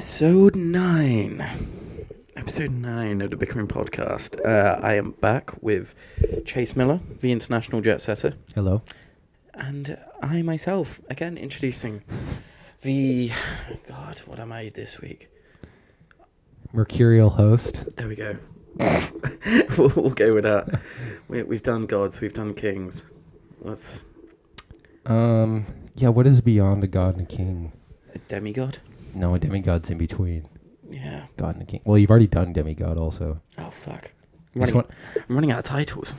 Episode 9. Episode 9 of the Bickering podcast. I am back with Chase Miller, the international jet setter. Hello. And I myself, again, introducing the... God, what am I this week? Mercurial host. There we go. We'll go with that. We've done gods, we've done kings. What's... Yeah, what is beyond a god and a king? A demigod? No, a demigod's in between. Yeah. God and a king. Well, you've already done demigod also. Oh, fuck. I'm running out of titles.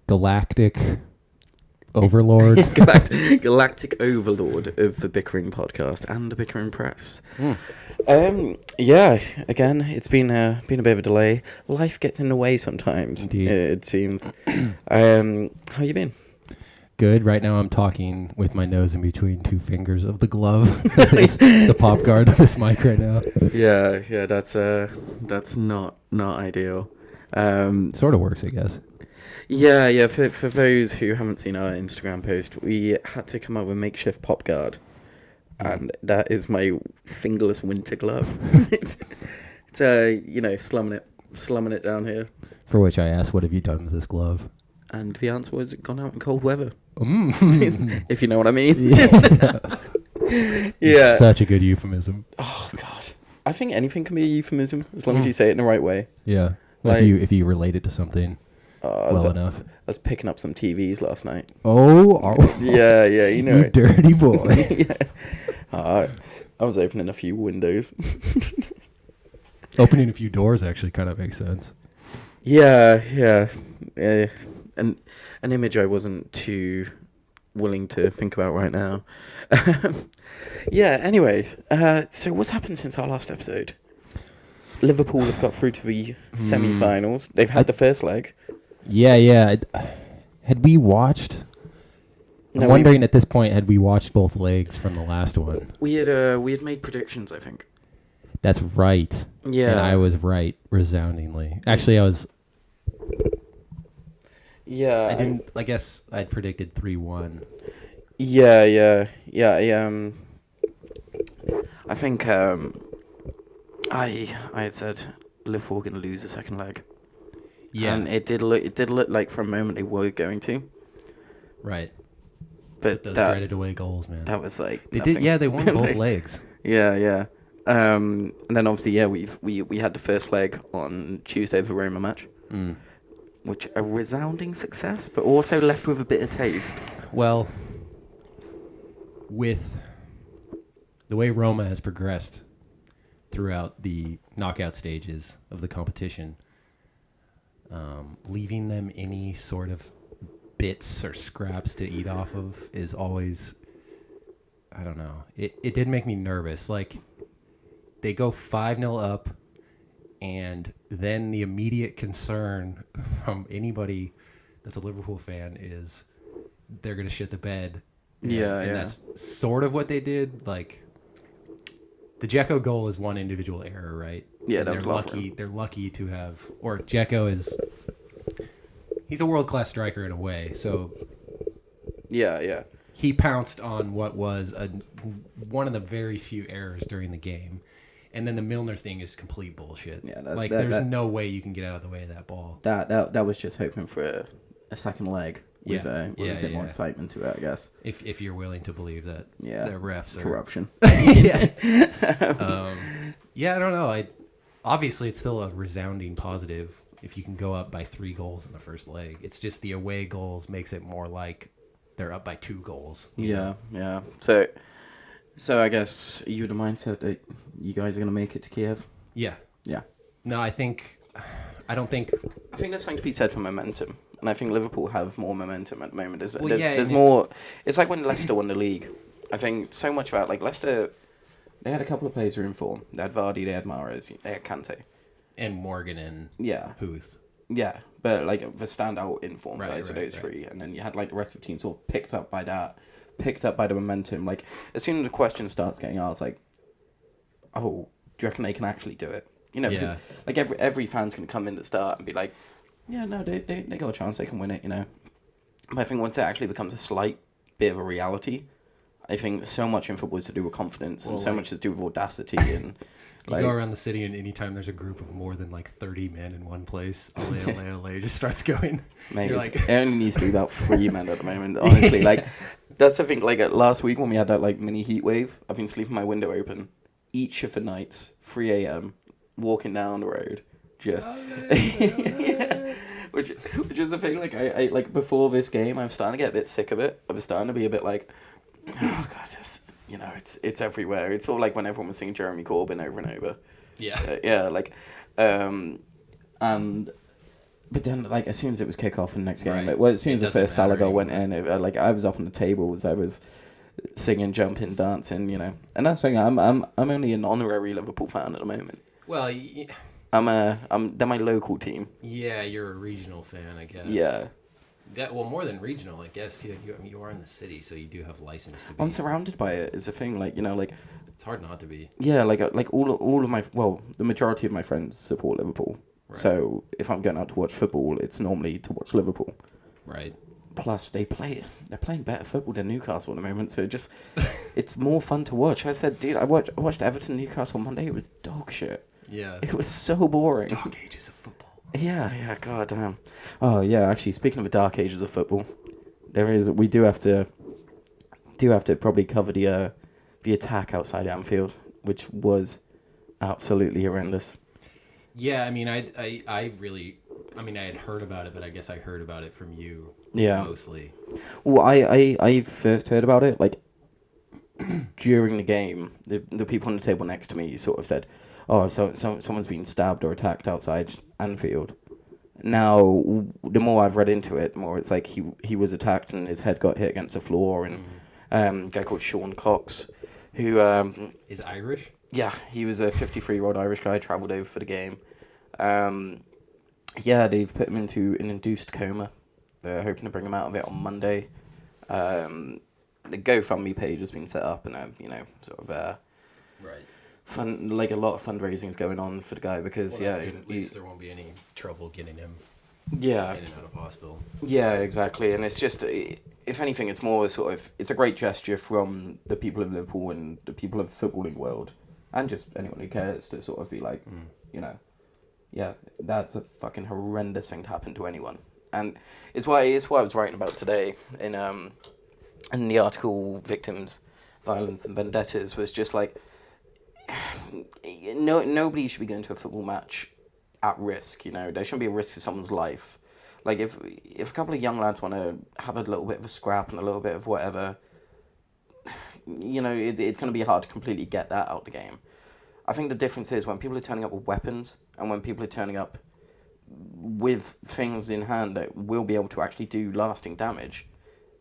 Galactic Overlord. Galactic Overlord of the Bickering podcast and the Bickering Press. Yeah, again, it's been a bit of a delay. Life gets in the way sometimes. Indeed. It seems. How you been? Good. Right now I'm talking with my nose in between two fingers of the glove. The pop guard of this mic right now. Yeah, that's not ideal. Sort of works, I guess. Yeah. For those who haven't seen our Instagram post, we had to come up with a makeshift pop guard, and that is my fingerless winter glove. It's slumming it down here. For which I asked, what have you done with this glove? And the answer was gone out in cold weather. If you know what I mean. Yeah. Such a good euphemism. Oh God, I think anything can be a euphemism as long as you say it in the right way. Yeah. Like, if you relate it to something enough. I was picking up some TVs last night. Oh. Yeah, you know. You it. dirty boy. Yeah. I was opening a few windows. Opening a few doors actually kind of makes sense. Yeah. An image I wasn't too willing to think about right now. Yeah, anyways. So what's happened since our last episode? Liverpool have got through to the semi-finals. They've had the first leg. Yeah. Had we watched... I'm wondering at this point, had we watched both legs from the last one? We had made predictions, I think. That's right. Yeah. And I was right resoundingly. Actually, I was... Yeah. I guess I'd predicted 3-1. Yeah. I think I had said Liverpool were going to lose the second leg. Yeah. And it did look like for a moment they were going to. Right. But those dreaded away goals, man. That was like they nothing. did. Yeah, they won both legs. Yeah. And then obviously, we had the first leg on Tuesday of the Roma match. Which a resounding success, but also left with a bit of taste. Well, with the way Roma has progressed throughout the knockout stages of the competition, leaving them any sort of bits or scraps to eat off of is always, I don't know. It did make me nervous. Like, they go 5-0 up, and then the immediate concern from anybody that's a Liverpool fan is they're going to shit the bed. And that's sort of what they did. Like, the Dzeko goal is one individual error, right? Yeah, and that was lucky. They're lucky to have... Or Dzeko is... He's a world-class striker in a way, so... Yeah. He pounced on what was one of the very few errors during the game. And then the Milner thing is complete bullshit. Yeah, there's no way you can get out of the way of that ball. That was just hoping for a second leg with a bit more excitement to it, I guess. If you're willing to believe that the refs are... Corruption. Yeah, I don't know. Obviously, it's still a resounding positive if you can go up by 3 goals in the first leg. It's just the away goals makes it more like they're up by 2 goals. Yeah. So I guess you had a mindset that you guys are going to make it to Kiev? Yeah. No, I think there's something to be said for momentum. And I think Liverpool have more momentum at the moment. There's more... It's like when Leicester won the league. I think so much about, like, Leicester... They had a couple of players who were in form. They had Vardy, they had Mahrez, they had Kante. And Morgan and Huth. Yeah, but, like, the standout in form guys are those three. And then you had, like, the rest of the team sort of picked up by the momentum. Like, as soon as the question starts getting asked, like, oh, do you reckon they can actually do it? You know, because, like, every fan's going to come in at the start and be like, yeah, no, they got a chance, they can win it, you know. But I think once it actually becomes a slight bit of a reality, I think so much in football is to do with confidence, and so much is to do with audacity. And you go around the city, and anytime there's a group of more than 30 men in one place, ole, just starts going. Mate, it only needs to be about 3 men at the moment. Honestly, that's the thing. Last week when we had that mini heat wave, I've been sleeping my window open each of the nights, 3 a.m. walking down the road, just. Which is the thing. I before this game, I'm starting to get a bit sick of it. I was starting to be a bit like, oh god, it's everywhere. It's all like when everyone was singing Jeremy Corbyn over and over. Yeah. But then as soon as it was kickoff in the next game, right. As soon as the first Salah goal went in, I was up on the tables. I was singing, jumping, dancing, And that's the thing. I'm only an honorary Liverpool fan at the moment. Well, they're my local team. Yeah, you're a regional fan, I guess. Yeah. More than regional, I guess. You are in the city, so you do have license to be. I'm surrounded by it. Is the thing, it's hard not to be. Yeah, all of my the majority of my friends support Liverpool. Right. So if I'm going out to watch football, it's normally to watch Liverpool. Right. Plus, they're playing better football than Newcastle at the moment, so it's more fun to watch. I said, dude, I watched Everton Newcastle Monday. It was dog shit. Yeah. It was so boring. Dark ages of football. Yeah, god damn. Oh yeah, actually, speaking of the dark ages of football, we do have to probably cover the attack outside Anfield, which was absolutely horrendous. Yeah, I mean, I had heard about it, but I guess I heard about it from you. Yeah. Mostly. Well, I first heard about it during the game. The people on the table next to me sort of said, "Oh, so someone's been stabbed or attacked outside Anfield." Now, the more I've read into it, the more it's he was attacked and his head got hit against the floor, and a guy called Sean Cox, who is Irish. Yeah, he was a 53-year-old Irish guy, travelled over for the game. They've put him into an induced coma. They're hoping to bring him out of it on Monday. The GoFundMe page has been set up, and right. Fun, a lot of fundraising is going on for the guy because at least there won't be any trouble getting him. Yeah. In and out of hospital. Yeah, exactly, and it's just, if anything, it's more it's a great gesture from the people of Liverpool and the people of the footballing world, and just anyone who cares to sort of be yeah, that's a fucking horrendous thing to happen to anyone, and it's why I was writing about today in the article, Victims, Violence and Vendettas, was just nobody should be going to a football match at risk. There shouldn't be a risk to someone's life. If a couple of young lads want to have a little bit of a scrap and a little bit of whatever, it's going to be hard to completely get that out of the game. I think the difference is when people are turning up with weapons and when people are turning up with things in hand that will be able to actually do lasting damage,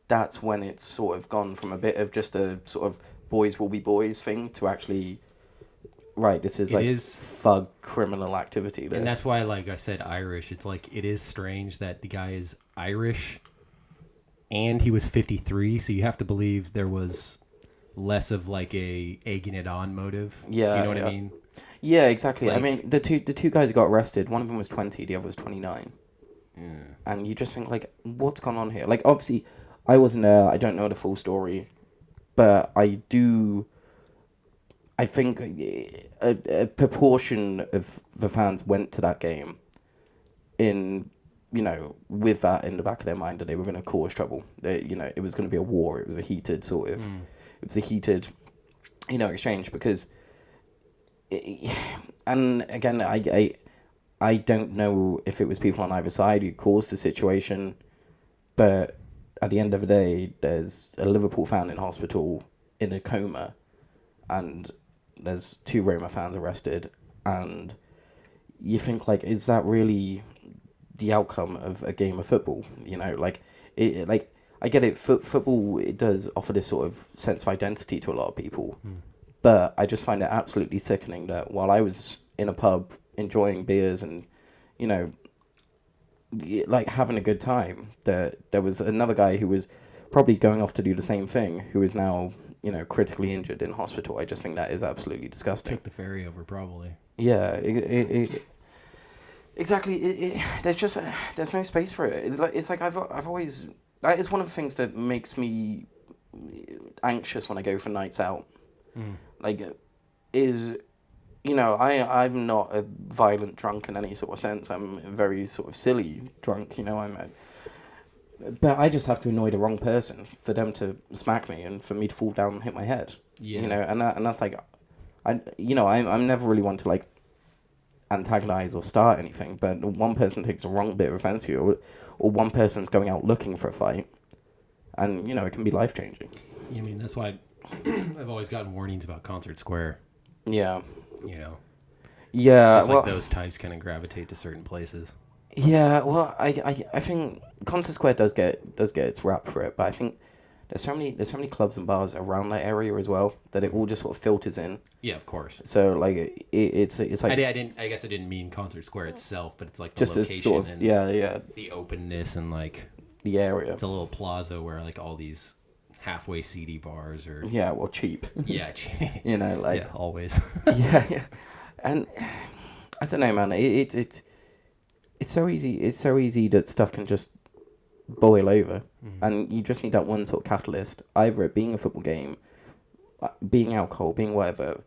that's when it's sort of gone from a bit of just a sort of boys will be boys thing to actually, right, this is thug criminal activity. And that's why, I said Irish, it's it is strange that the guy is Irish and he was 53, so you have to believe there was less of a egging it on motive. Yeah. Do you know what I mean? Yeah, exactly. I mean, the two guys got arrested. One of them was 20, the other was 29. Yeah. And you just think, what's gone on here? Obviously, I wasn't there. I don't know the full story. But I think a proportion of the fans went to that game with that in the back of their mind that they were going to cause trouble. It was going to be a war. It was a heated sort of... It was a heated, exchange because... and again, I don't know if it was people on either side who caused the situation, but at the end of the day, there's a Liverpool fan in hospital in a coma, and there's 2 Roma fans arrested, and you think, is that really the outcome of a game of football? I get it, football, it does offer this sort of sense of identity to a lot of people, but I just find it absolutely sickening that while I was in a pub enjoying beers and, having a good time, that there was another guy who was probably going off to do the same thing, who is now, critically injured in hospital. I just think that is absolutely disgusting. Took the ferry over, probably. Yeah, exactly. There's no space for it. I've always... That is one of the things that makes me anxious when I go for nights out. Like, is, I'm not a violent drunk in any sort of sense. I'm a very sort of silly drunk, but I just have to annoy the wrong person for them to smack me and for me to fall down and hit my head. Yeah. And that's like, I'm never really one to like antagonize or start anything, but one person takes a wrong bit of offense to you, or one person's going out looking for a fight, and it can be life changing. I mean, that's why I've always gotten warnings about Concert Square. Yeah. Yeah, it's just like those types kind of gravitate to certain places. Yeah, well, I think Concert Square does get its rap for it, but I think there's so many clubs and bars around that area as well that it all just sort of filters in. Yeah, of course. So like it's like I guess I didn't mean Concert Square itself, but it's like the just location as sort of and the openness and like the area. It's a little plaza where like all these halfway seedy bars are cheap. Yeah, like yeah, always. yeah, and I don't know, man. It's so easy. It's so easy that stuff can just boil over, and you just need that one sort of catalyst. Either it being a football game, being alcohol, being whatever.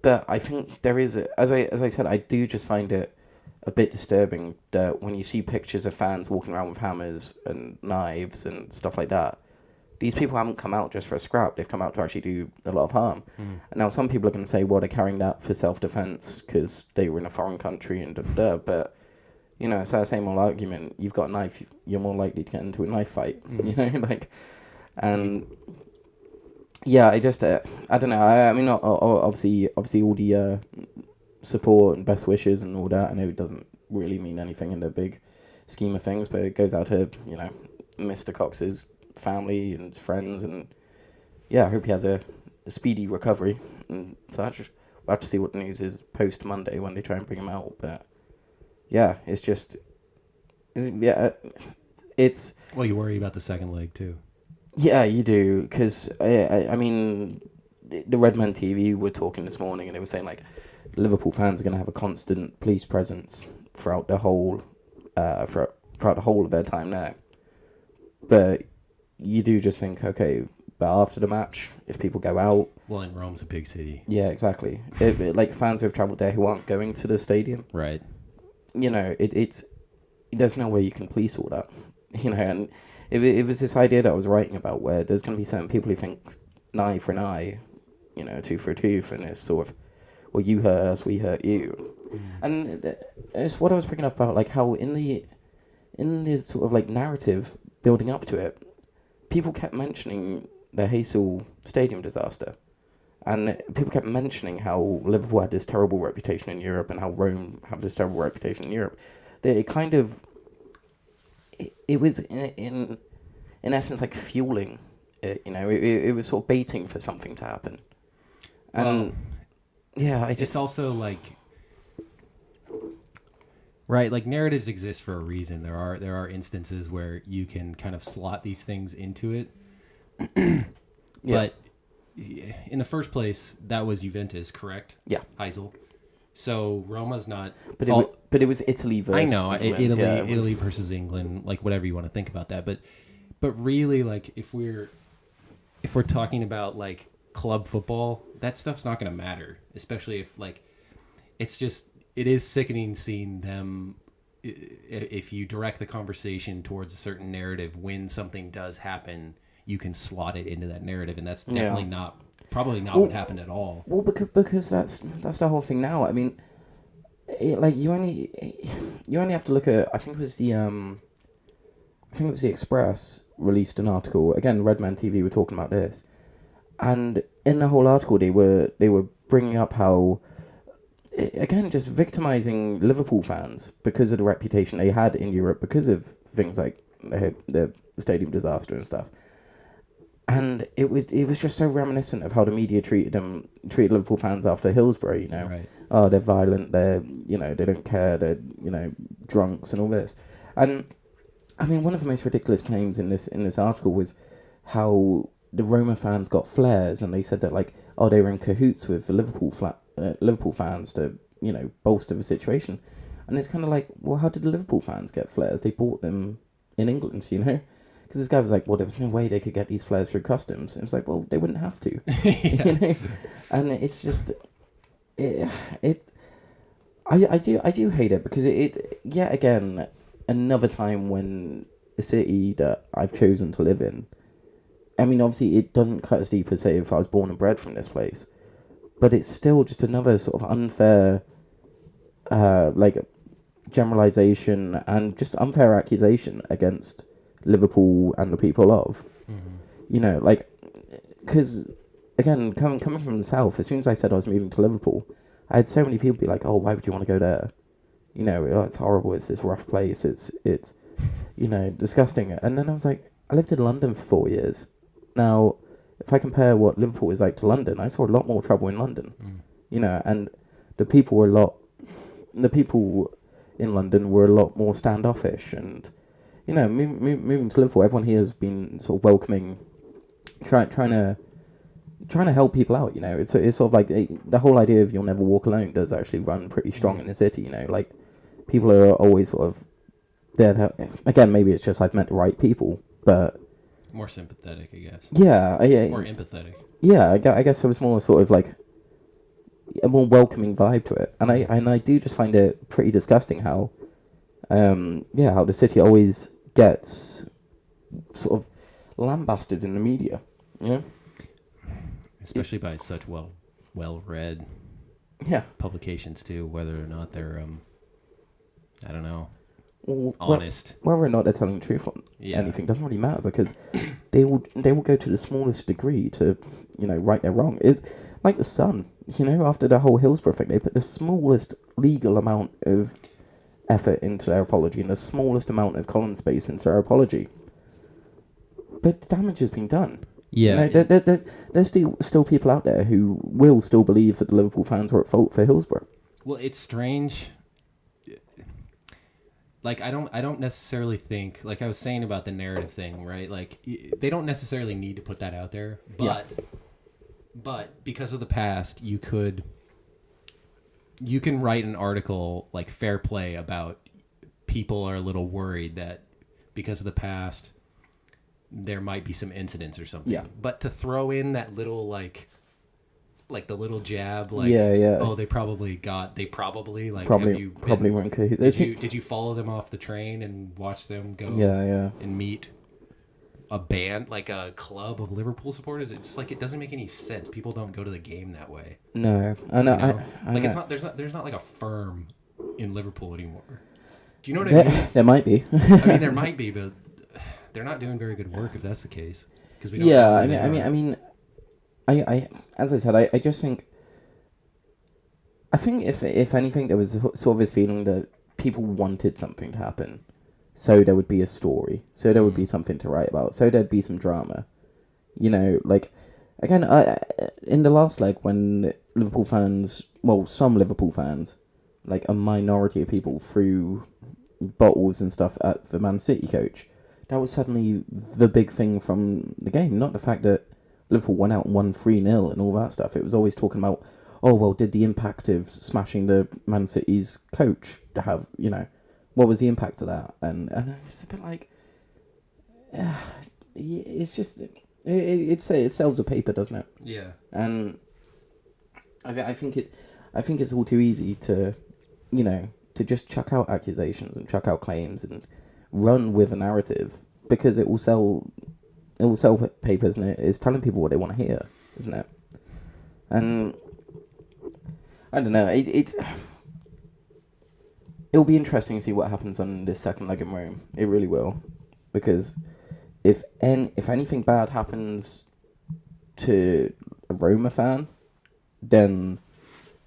But I think there is, as I said, I do just find it a bit disturbing that when you see pictures of fans walking around with hammers and knives and stuff like that, these people haven't come out just for a scrap. They've come out to actually do a lot of harm. And now some people are going to say, well, they're carrying that for self-defense because they were in a foreign country and da-da-da. But, it's that same old argument. You've got a knife, you're more likely to get into a knife fight, and yeah, I just, I don't know. I mean, obviously all the support and best wishes and all that. I know it doesn't really mean anything in the big scheme of things, but it goes out to, Mr. Cox's family and friends, and I hope he has a speedy recovery and such. We'll have to see what the news is post Monday when they try and bring him out, but it's well, you worry about the second leg too. Yeah, you do, because I mean, the Redmen TV were talking this morning, and they were saying like Liverpool fans are going to have a constant police presence throughout the whole throughout the whole of their time there. But you do just think, okay, but after the match, if people go out... Well, and Rome's a big city. Yeah, exactly. Like, fans who have travelled there who aren't going to the stadium. Right. It's... There's no way you can police all that. And it was this idea that I was writing about where there's going to be certain people who think an eye for an eye, tooth for a tooth, and it's sort of, well, you hurt us, we hurt you. And it's what I was bringing up about, like, how in the sort of, like, narrative building up to it, people kept mentioning the Hazel Stadium disaster. And people kept mentioning how Liverpool had this terrible reputation in Europe and how Rome have this terrible reputation in Europe. It kind of... It was, in essence, like, fueling it, It was sort of baiting for something to happen. And, It's also, like... Right, like narratives exist for a reason. There are instances where you can kind of slot these things into it. But in the first place, that was Juventus, correct? Yeah. Heysel. So Roma's not. But it was Italy versus. I know Italy versus England, like whatever you want to think about that. But really, like if we're talking about like club football, that stuff's not going to matter, especially if like it's just. It is sickening seeing them, if you direct the conversation towards a certain narrative, when something does happen, you can slot it into that narrative, and that's definitely probably not what happened at all. Well, because that's the whole thing now. I mean, you only have to look at. I think it was the Express released an article. Again, Redman TV were talking about this, and in the whole article they were bringing up how. Again, just victimizing Liverpool fans because of the reputation they had in Europe because of things like the stadium disaster and stuff. And it was just so reminiscent of how the media treated Liverpool fans after Hillsborough, Right. Oh, they're violent, they're, they don't care, they're, drunks and all this. And, I mean, one of the most ridiculous claims in this article was how the Roma fans got flares, and they said that, like, they were in cahoots with the Liverpool fans to, bolster the situation. And it's kind of like, well, how did the Liverpool fans get flares? They bought them in England, because this guy was like, well, there was no way they could get these flares through customs. And it was like, well, they wouldn't have to. Yeah. You know? And it's just, I do hate it because it yet again, another time when a city that I've chosen to live in, I mean, obviously it doesn't cut as deep as, say, if I was born and bred from this place, but it's still just another sort of unfair, like, generalization and just unfair accusation against Liverpool and the people of. Mm-hmm. You know, like, because, again, coming from the south, as soon as I said I was moving to Liverpool, I had so many people be like, oh, why would you want to go there? You know, oh, it's horrible, it's this rough place, it's you know, disgusting. And then I was like, I lived in London for 4 years. Now, if I compare what Liverpool is like to London, I saw a lot more trouble in London. You know, and the people in London were a lot more standoffish, and, you know, moving to Liverpool, everyone here has been sort of welcoming, trying to help people out. You know, it's sort of like the whole idea of you'll never walk alone does actually run pretty strong in the city. You know, like, people are always sort of there. Again, maybe it's just I've met the right people, but More sympathetic, I guess. yeah, More empathetic. yeah. I guess there was more sort of like a more welcoming vibe to it, and I do just find it pretty disgusting how, how the city always gets sort of lambasted in the media. You know? Especially by such well-read publications too, whether or not they're I don't know, honest. Whether or not they're telling the truth on anything doesn't really matter, because they will go to the smallest degree to, you know, right their wrong. It's like the Sun, you know, after the whole Hillsborough thing, they put the smallest legal amount of effort into their apology and the smallest amount of column space into their apology. But the damage has been done. Yeah. You know, there's still people out there who will still believe that the Liverpool fans were at fault for Hillsborough. Well, it's strange. Like, I don't necessarily think, like I was saying about the narrative thing, right? Like, they don't necessarily need to put that out there, but because of the past, you can write an article like fair play about people are a little worried that because of the past there might be some incidents or something. Yeah. But to throw in that little like the little jab, like, oh, they probably like, probably weren't cool. Did you follow them off the train and watch them go and meet a band, like a club of Liverpool supporters? It's just like, it doesn't make any sense. People don't go to the game that way. No, I know. You know? I like, know. it's not, there's not like a firm in Liverpool anymore. Do you know what I mean? There might be. I mean, there might be, but they're not doing very good work if that's the case. Because we don't. Yeah, I mean, as I said, I just think. I think if anything, there was sort of this feeling that people wanted something to happen, so there would be a story, so there would be something to write about, so there'd be some drama. You know, like, again, in the last leg, when Liverpool fans, well, some Liverpool fans, like a minority of people, threw bottles and stuff at the Man City coach, that was suddenly the big thing from the game, not the fact that Liverpool went out and won 3-0 and all that stuff. It was always talking about, oh, well, did the impact of smashing the Man City's coach have, you know, what was the impact of that? And it's a bit like, it's just, it sells a paper, doesn't it? Yeah. And I think it's all too easy to, you know, to just chuck out accusations and chuck out claims and run with a narrative, because it will sell papers, and it's telling people what they want to hear, isn't it? And I don't know, it'll be interesting to see what happens on this second leg in Rome. It really will, because if anything bad happens to a Roma fan, then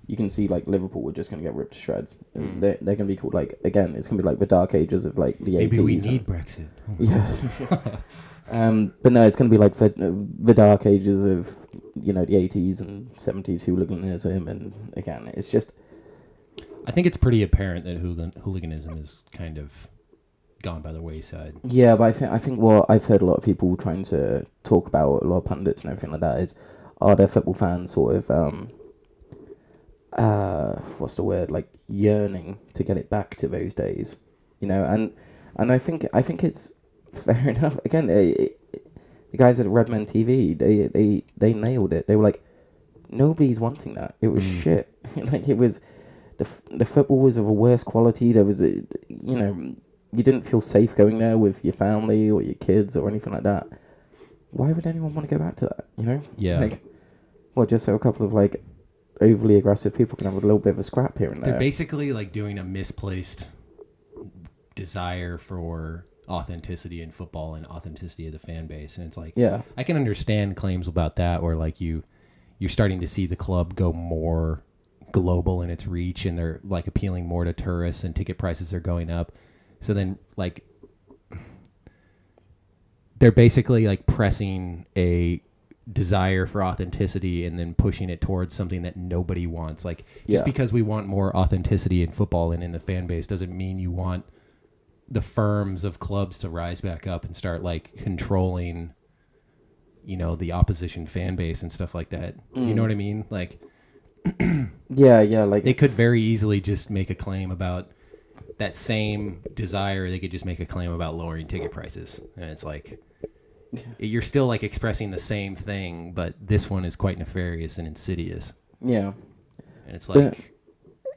you can see, like, Liverpool are just going to get ripped to shreds. They're going to be called, like, again, it's going to be like the dark ages of, like, the 80s. Maybe we need Brexit. Yeah. But no, it's going to be like the dark ages of, you know, the 80s and 70s hooliganism. And again, it's just... I think it's pretty apparent that hooliganism is kind of gone by the wayside. Yeah, but I think what I've heard a lot of people trying to talk about, a lot of pundits and everything like that, is, are their football fans sort of... what's the word, like, yearning to get it back to those days, you know? And I think it's Fair enough. Again, the guys at Redmen TV, they nailed it. They were like, nobody's wanting that. It was shit. Like, it was, the football was of a worse quality. There was you didn't feel safe going there with your family or your kids or anything like that. Why would anyone want to go back to that? Yeah. Like, well, just so a couple of like overly aggressive people can have a little bit of a scrap here and there. They're basically like doing a misplaced desire for authenticity in football and authenticity of the fan base, and it's like, yeah, I can understand claims about that, where like you're starting to see the club go more global in its reach, and they're like appealing more to tourists, and ticket prices are going up. So then like they're basically like pressing a desire for authenticity and then pushing it towards something that nobody wants. Like, just because we want more authenticity in football and in the fan base doesn't mean you want the firms of clubs to rise back up and start like controlling, the opposition fan base and stuff like that. You know what I mean? Like, yeah, like they could very easily just make a claim about that same desire. They could just make a claim about lowering ticket prices, and it's like, you're still like expressing the same thing, but this one is quite nefarious and insidious. Yeah, and it's like,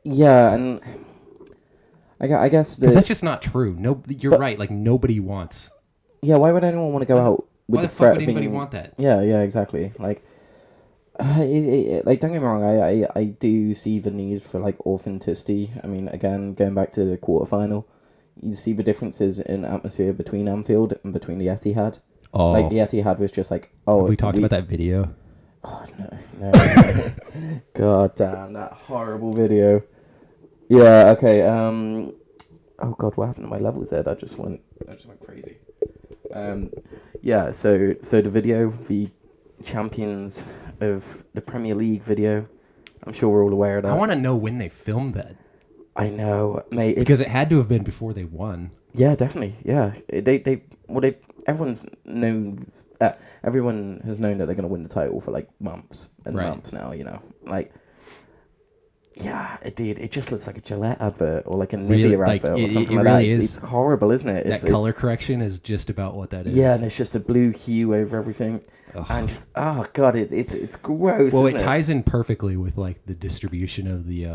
and I guess because that's just not true. No, you're right. Like, nobody wants. Yeah, why would anyone want to go out with why the the fuck threat would of anybody being... want that? Yeah, exactly. Like, like, don't get me wrong. I do see the need for like authenticity. I mean, again, going back to the quarterfinal, you see the differences in atmosphere between Anfield and between the Etihad. Oh, like the Etihad was just like, oh, have we talked about that video? Oh no. God damn, that horrible video. Yeah. Okay. Oh God, what happened to my levels there? I just went crazy. Yeah. So the video, the champions of the Premier League video. I'm sure we're all aware of that. I want to know when they filmed that. I know, mate. Because it had to have been before they won. Yeah, definitely. Yeah. Everyone's known. Everyone has known that they're going to win the title for like months and months now. Like. Yeah, it just looks like a Gillette advert or like a Nivea advert or something like really that. Is. It's horrible, isn't it? That color correction is just about what that is. Yeah, and it's just a blue hue over everything. Ugh. And just, oh God, it's gross. Well, it ties in perfectly with like the distribution of the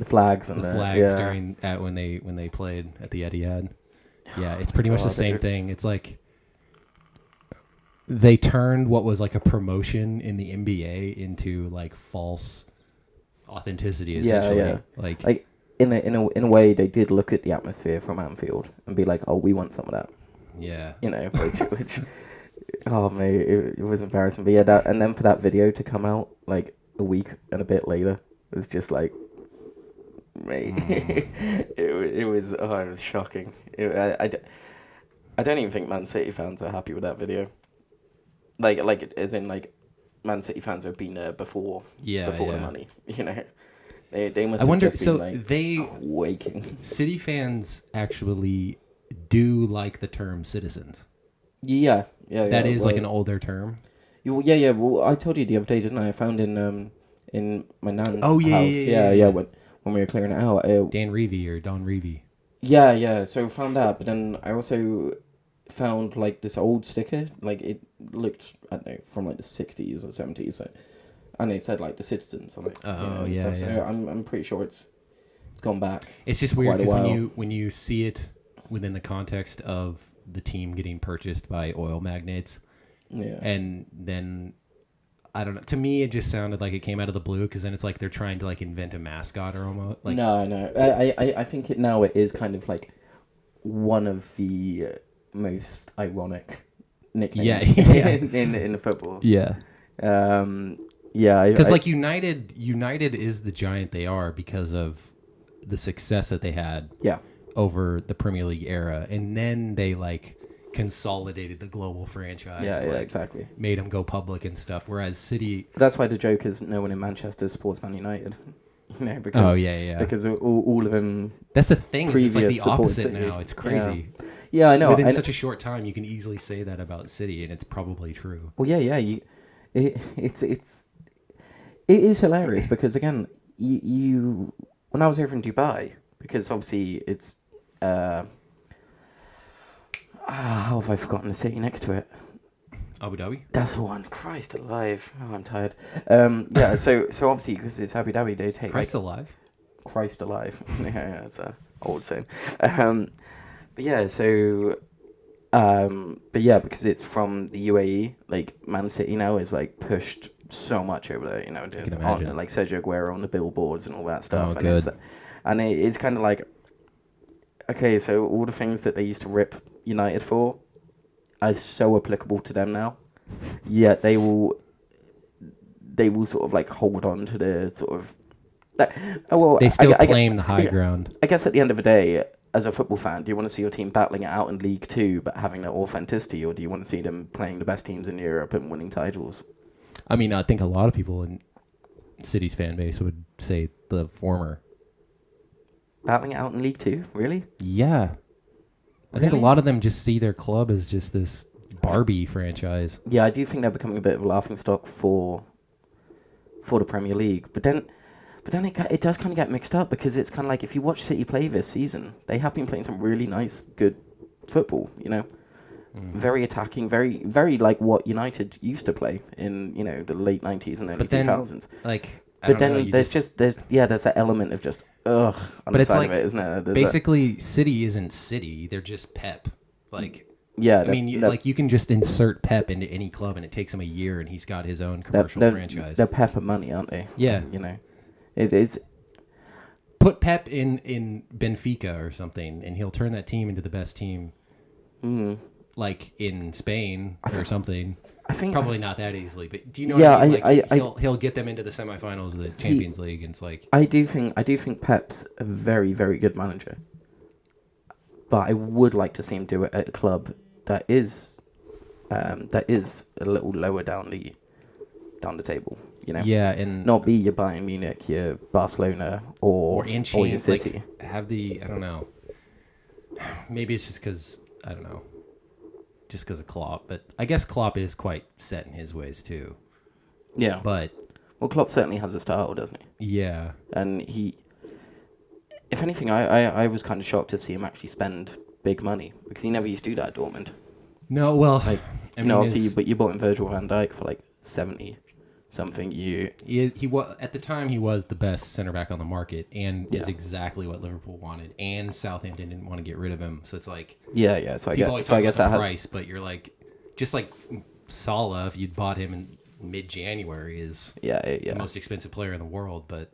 flags and the flags during when they played at the Etihad. Yeah, it's pretty much the same thing. It's like they turned what was like a promotion in the NBA into like false authenticity, essentially. Yeah. Like in a way, they did look at the atmosphere from Anfield and be like, oh, we want some of that. Yeah. Which oh mate, it was embarrassing. But yeah, and then for that video to come out like a week and a bit later, it was just like, mate, it was shocking. I don't even think Man City fans are happy with that video. Like as in like, Man City fans have been there before the money. They must. I wonder. Just been, like, they quaking. City fans actually do like the term citizens. Yeah. That is like an older term. Yeah. Well, I told you the other day, didn't I? I found in my nan's house. Yeah. When we were clearing it out. Dan Reevy or Don Reevy. Yeah. So I found that, but then I also found like this old sticker. Like it looked, I don't know, from like the 60s or 70s. So, and it said like the citizens on it. Yeah. So I'm pretty sure it's gone back. It's just weird because when you see it within the context of the team getting purchased by oil magnates, and then I don't know. To me, it just sounded like it came out of the blue because then it's like they're trying to like invent a mascot or almost like. No. I think it is kind of like one of the most ironic nicknames in the football. Yeah. Because like United is the giant they are because of the success that they had over the Premier League era, and then they like consolidated the global franchise. Yeah, exactly. Made them go public and stuff. Whereas City, but that's why the joke is no one in Manchester supports Man United. Because because all of them. That's the thing. It's like the opposite now. It's crazy. Yeah, I know. Within such a short time, you can easily say that about City, and it's probably true. Well, it is hilarious because again, you when I was over in Dubai, because obviously it's How have I forgotten the city next to it? Abu Dhabi. That's the one. Christ alive. Oh, I'm tired. Yeah. So obviously because it's Abu Dhabi, they take Christ alive. Christ alive. Yeah, it's a old saying. But yeah. So. But yeah, because it's from the UAE, like Man City now is like pushed so much over there. You know, there's on, like Sergio Aguero on the billboards and all that stuff. Oh, and good. It's kind of like, okay, so all the things that they used to rip United for are so applicable to them now. Yet they will sort of like hold on to the sort of. They still claim the high ground. I guess at the end of the day, as a football fan, do you want to see your team battling it out in League Two but having that authenticity, or do you want to see them playing the best teams in Europe and winning titles? I mean, I think a lot of people in City's fan base would say the former. Battling it out in League Two, really? Yeah. I think a lot of them just see their club as just this Barbie franchise. Yeah, I do think they're becoming a bit of a laughingstock for the Premier League. But then it does kind of get mixed up because it's kind of like if you watch City play this season, they have been playing some really nice, good football, you know? Very attacking, very, very like what United used to play in, you know, the late 90s and early 2000s. Like, there's that element of just, on but the it's side like, of it, isn't it? There's basically, City isn't City. They're just Pep. Like, yeah, I mean, you can just insert Pep into any club and it takes him a year and he's got his own commercial franchise. They're Pep and money, aren't they? Yeah. You know, it's... Put Pep in Benfica or something and he'll turn that team into the best team. Like in Spain or something. I think probably not that easily, but do you know what I mean? Like he'll get them into the semifinals of the Champions League, and it's like I do think Pep's a very, very good manager, but I would like to see him do it at a club that is a little lower down the table. You know, yeah, and not be your Bayern Munich, your Barcelona, or your City. Like, have the I don't know. Maybe it's just because I don't know. Just because of Klopp, but I guess Klopp is quite set in his ways too. Yeah, but Klopp certainly has a style, doesn't he? Yeah, and if anything, I was kind of shocked to see him actually spend big money because he never used to do that at Dortmund. No, well, like I mean, obviously, but you bought in Virgil van Dijk for like 70 something. He was at the time he was the best center back on the market and is exactly what Liverpool wanted, and Southampton didn't want to get rid of him. So it's like so I guess that price, but you're like just like Salah, if you'd bought him in mid-January, is the most expensive player in the world. But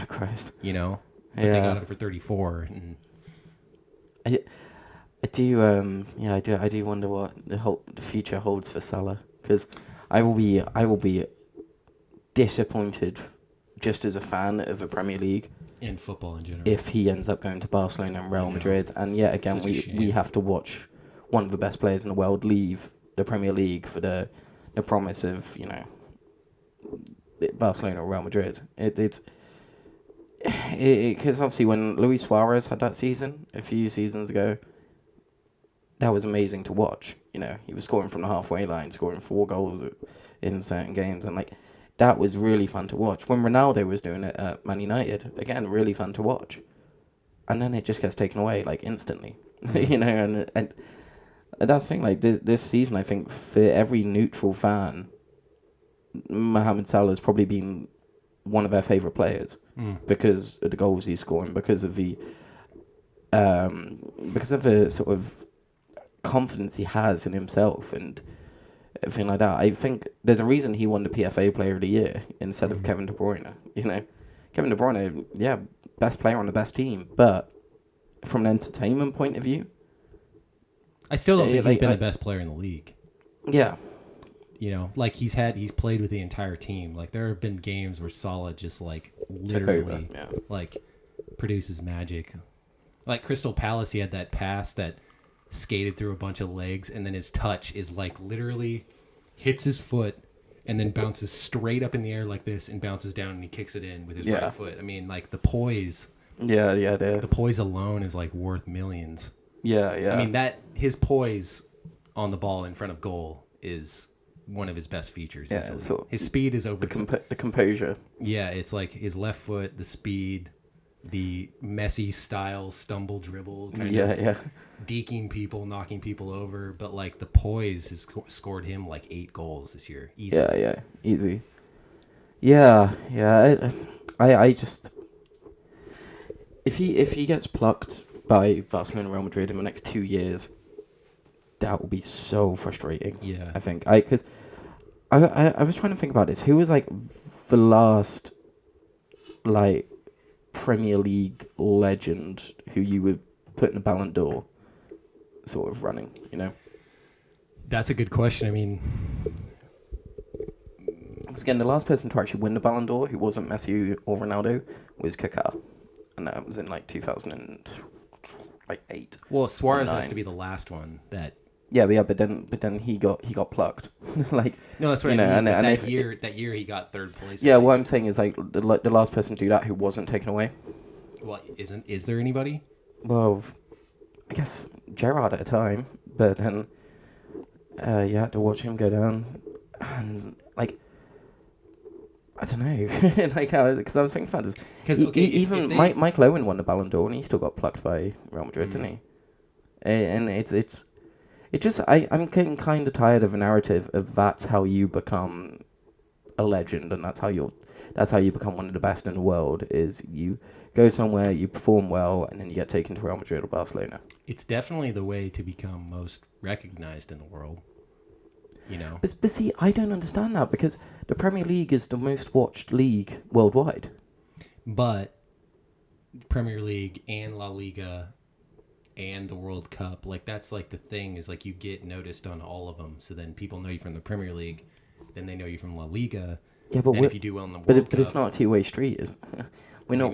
Christ, you know, but they got him for 34. And I do wonder what the future holds for Salah, because I will be disappointed just as a fan of the Premier League in football in general if he ends up going to Barcelona and Real Madrid, and yet again we have to watch one of the best players in the world leave the Premier League for the promise of, you know, Barcelona or Real Madrid. It's because obviously when Luis Suarez had that season a few seasons ago, that was amazing to watch. You know, he was scoring from the halfway line, scoring 4 goals in certain games, and like that was really fun to watch. When Ronaldo was doing it at Man United, again, really fun to watch. And then it just gets taken away like instantly, you know. And that's the thing. Like this season, I think for every neutral fan, Mohamed Salah has probably been one of their favourite players because of the goals he's scoring, because of the sort of confidence he has in himself and everything like that. I think there's a reason he won the PFA Player of the Year instead of Kevin De Bruyne. You know, Kevin De Bruyne, best player on the best team, but from an entertainment point of view, I still don't think he's been the best player in the league. Yeah. You know, like he's played with the entire team. Like there have been games where Salah just like literally like produces magic. Like Crystal Palace, he had that pass that skated through a bunch of legs, and then his touch is like literally hits his foot and then bounces straight up in the air like this and bounces down and he kicks it in with his right foot. I mean, like the poise. The poise alone is like worth millions. Yeah. I mean, that his poise on the ball in front of goal is one of his best features. Yeah, so his speed is over the composure. Yeah, it's like his left foot, the speed, the Messi style stumble dribble kind Yeah, of yeah. deking people, knocking people over, but like the poise has scored him like 8 goals this year. Easy. Yeah, easy. Yeah, yeah. I just if he gets plucked by Barcelona, Real Madrid in the next 2 years, that will be so frustrating. Yeah. I think because I was trying to think about this. Who was like the last like Premier League legend who you would put in a Ballon d'Or sort of running? You know. That's a good question. I mean, Because again, the last person to actually win the Ballon d'Or who wasn't Messi or Ronaldo was Kaká, and that was in like 2008. well, Suarez has 9. to be the last one that. Yeah, but then he got plucked. Like No, that's what you I know, mean. and that if, year he got 3rd place. yeah, what I'm saying is like the last person to do that who wasn't taken away. Well, is there anybody? Well, I guess Gerrard at a time, but then you had to watch him go down, and like I don't know, like because I was thinking about this. Because even Michael Owen won the Ballon d'Or and he still got plucked by Real Madrid, didn't he? And it's just I'm getting kind of tired of a narrative of that's how you become a legend and that's how you become one of the best in the world is you go somewhere, you perform well, and then you get taken to Real Madrid or Barcelona. It's definitely the way to become most recognized in the world. You know. But see, I don't understand that because the Premier League is the most watched league worldwide. But Premier League and La Liga and the World Cup, like that's like the thing is like you get noticed on all of them. So then people know you from the Premier League, then they know you from La Liga. Yeah, but if you do well in the World Cup, but it's not a two-way street. Is it? We're not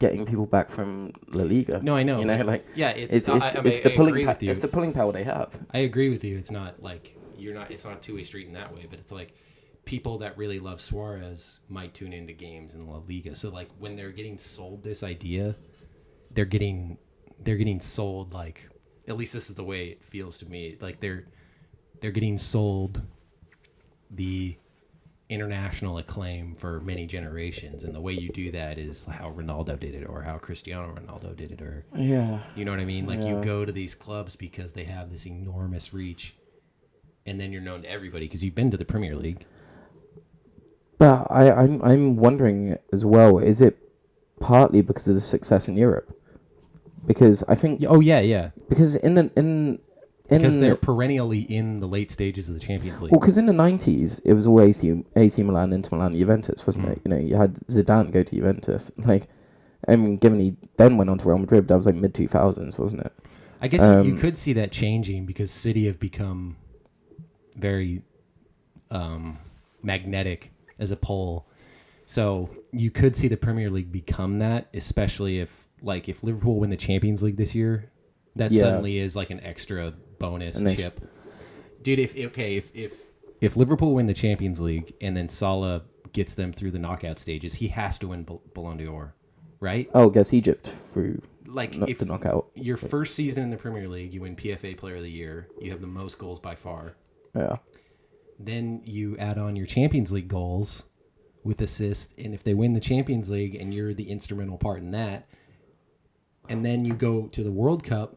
getting people back from La Liga. No, I know. You know, like yeah, it's the pulling power they have. I agree with you. It's not like it's not a two-way street in that way, but it's like people that really love Suarez might tune into games in La Liga. So like when they're getting sold this idea, they're getting sold like, at least this is the way it feels to me. Like they're getting sold the international acclaim for many generations, and the way you do that is how Ronaldo did it or how Cristiano Ronaldo did it, or yeah, you know what I mean? Like you go to these clubs because they have this enormous reach, and then you're known to everybody because you've been to the Premier League. But I'm wondering as well, is it partly because of the success in Europe? Because I think because because they're perennially in the late stages of the Champions League. Well, because in the 90s it was always AC Milan, Inter Milan, Juventus, wasn't it? You know, you had Zidane go to Juventus. Like, I mean, given he then went on to Real Madrid, that was like mid 2000s, wasn't it? I guess you could see that changing because City have become very magnetic as a pole. So you could see the Premier League become that, especially if Liverpool win the Champions League this year, that suddenly is like an extra bonus chip. Dude, if Liverpool win the Champions League and then Salah gets them through the knockout stages, he has to win Ballon d'Or, right? Oh, gets Egypt through the knockout. Your first season in the Premier League, you win PFA Player of the Year. You have the most goals by far. Yeah. Then you add on your Champions League goals with assists, and if they win the Champions League and you're the instrumental part in that, and then you go to the World Cup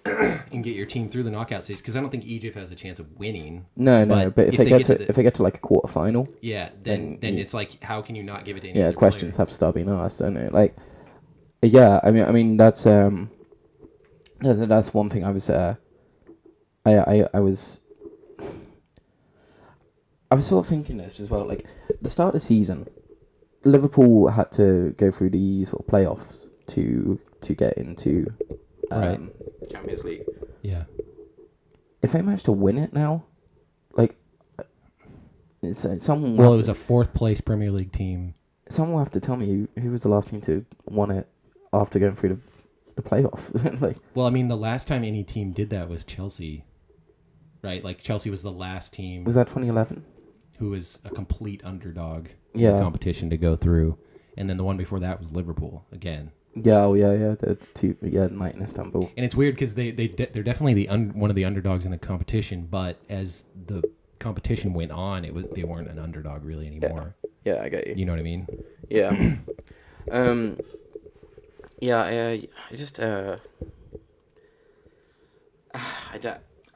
and get your team through the knockout stage, because I don't think Egypt has a chance of winning. No, but if they get to like a quarterfinal, then it's like, how can you not give it to any other questions player? Have to start being asked, don't they? Like, yeah, I mean that's one thing I was sort of thinking this as well. Like, the start of the season, Liverpool had to go through the sort of playoffs to get into Champions League. Yeah. If they manage to win it now, like, someone. Well, it was a 4th place Premier League team. Someone will have to tell me who was the last team to won it after going through the playoff. Like, well, I mean, the last time any team did that was Chelsea, right? Like, Chelsea was the last team. Was that 2011? Who was a complete underdog in the competition to go through. And then the one before that was Liverpool again. Yeah, the night in Istanbul. And it's weird because they're definitely one of the underdogs in the competition, but as the competition went on, they weren't an underdog really anymore. Yeah, I get you. You know what I mean? Yeah. Yeah, I just I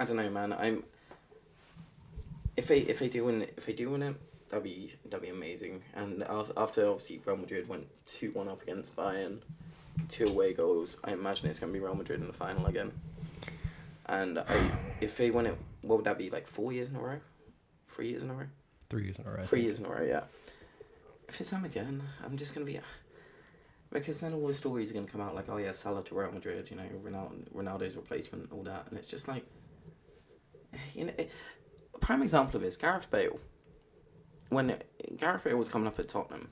don't know, man. If they do win it, that'd be amazing. And after obviously Real Madrid went 2-1 up against Bayern, 2 away goals, I imagine it's gonna be Real Madrid in the final again. And if they win it, what would that be, like 4 years in a row? 3 years in a row? 3 years in a row. 3 years in a row, yeah. If it's them again, I'm just gonna be. Because then all the stories are going to come out like, oh yeah, Salah to Real Madrid, you know, Ronaldo's replacement, all that. And it's just like, you know, a prime example of this, Gareth Bale. When Gareth Bale was coming up at Tottenham,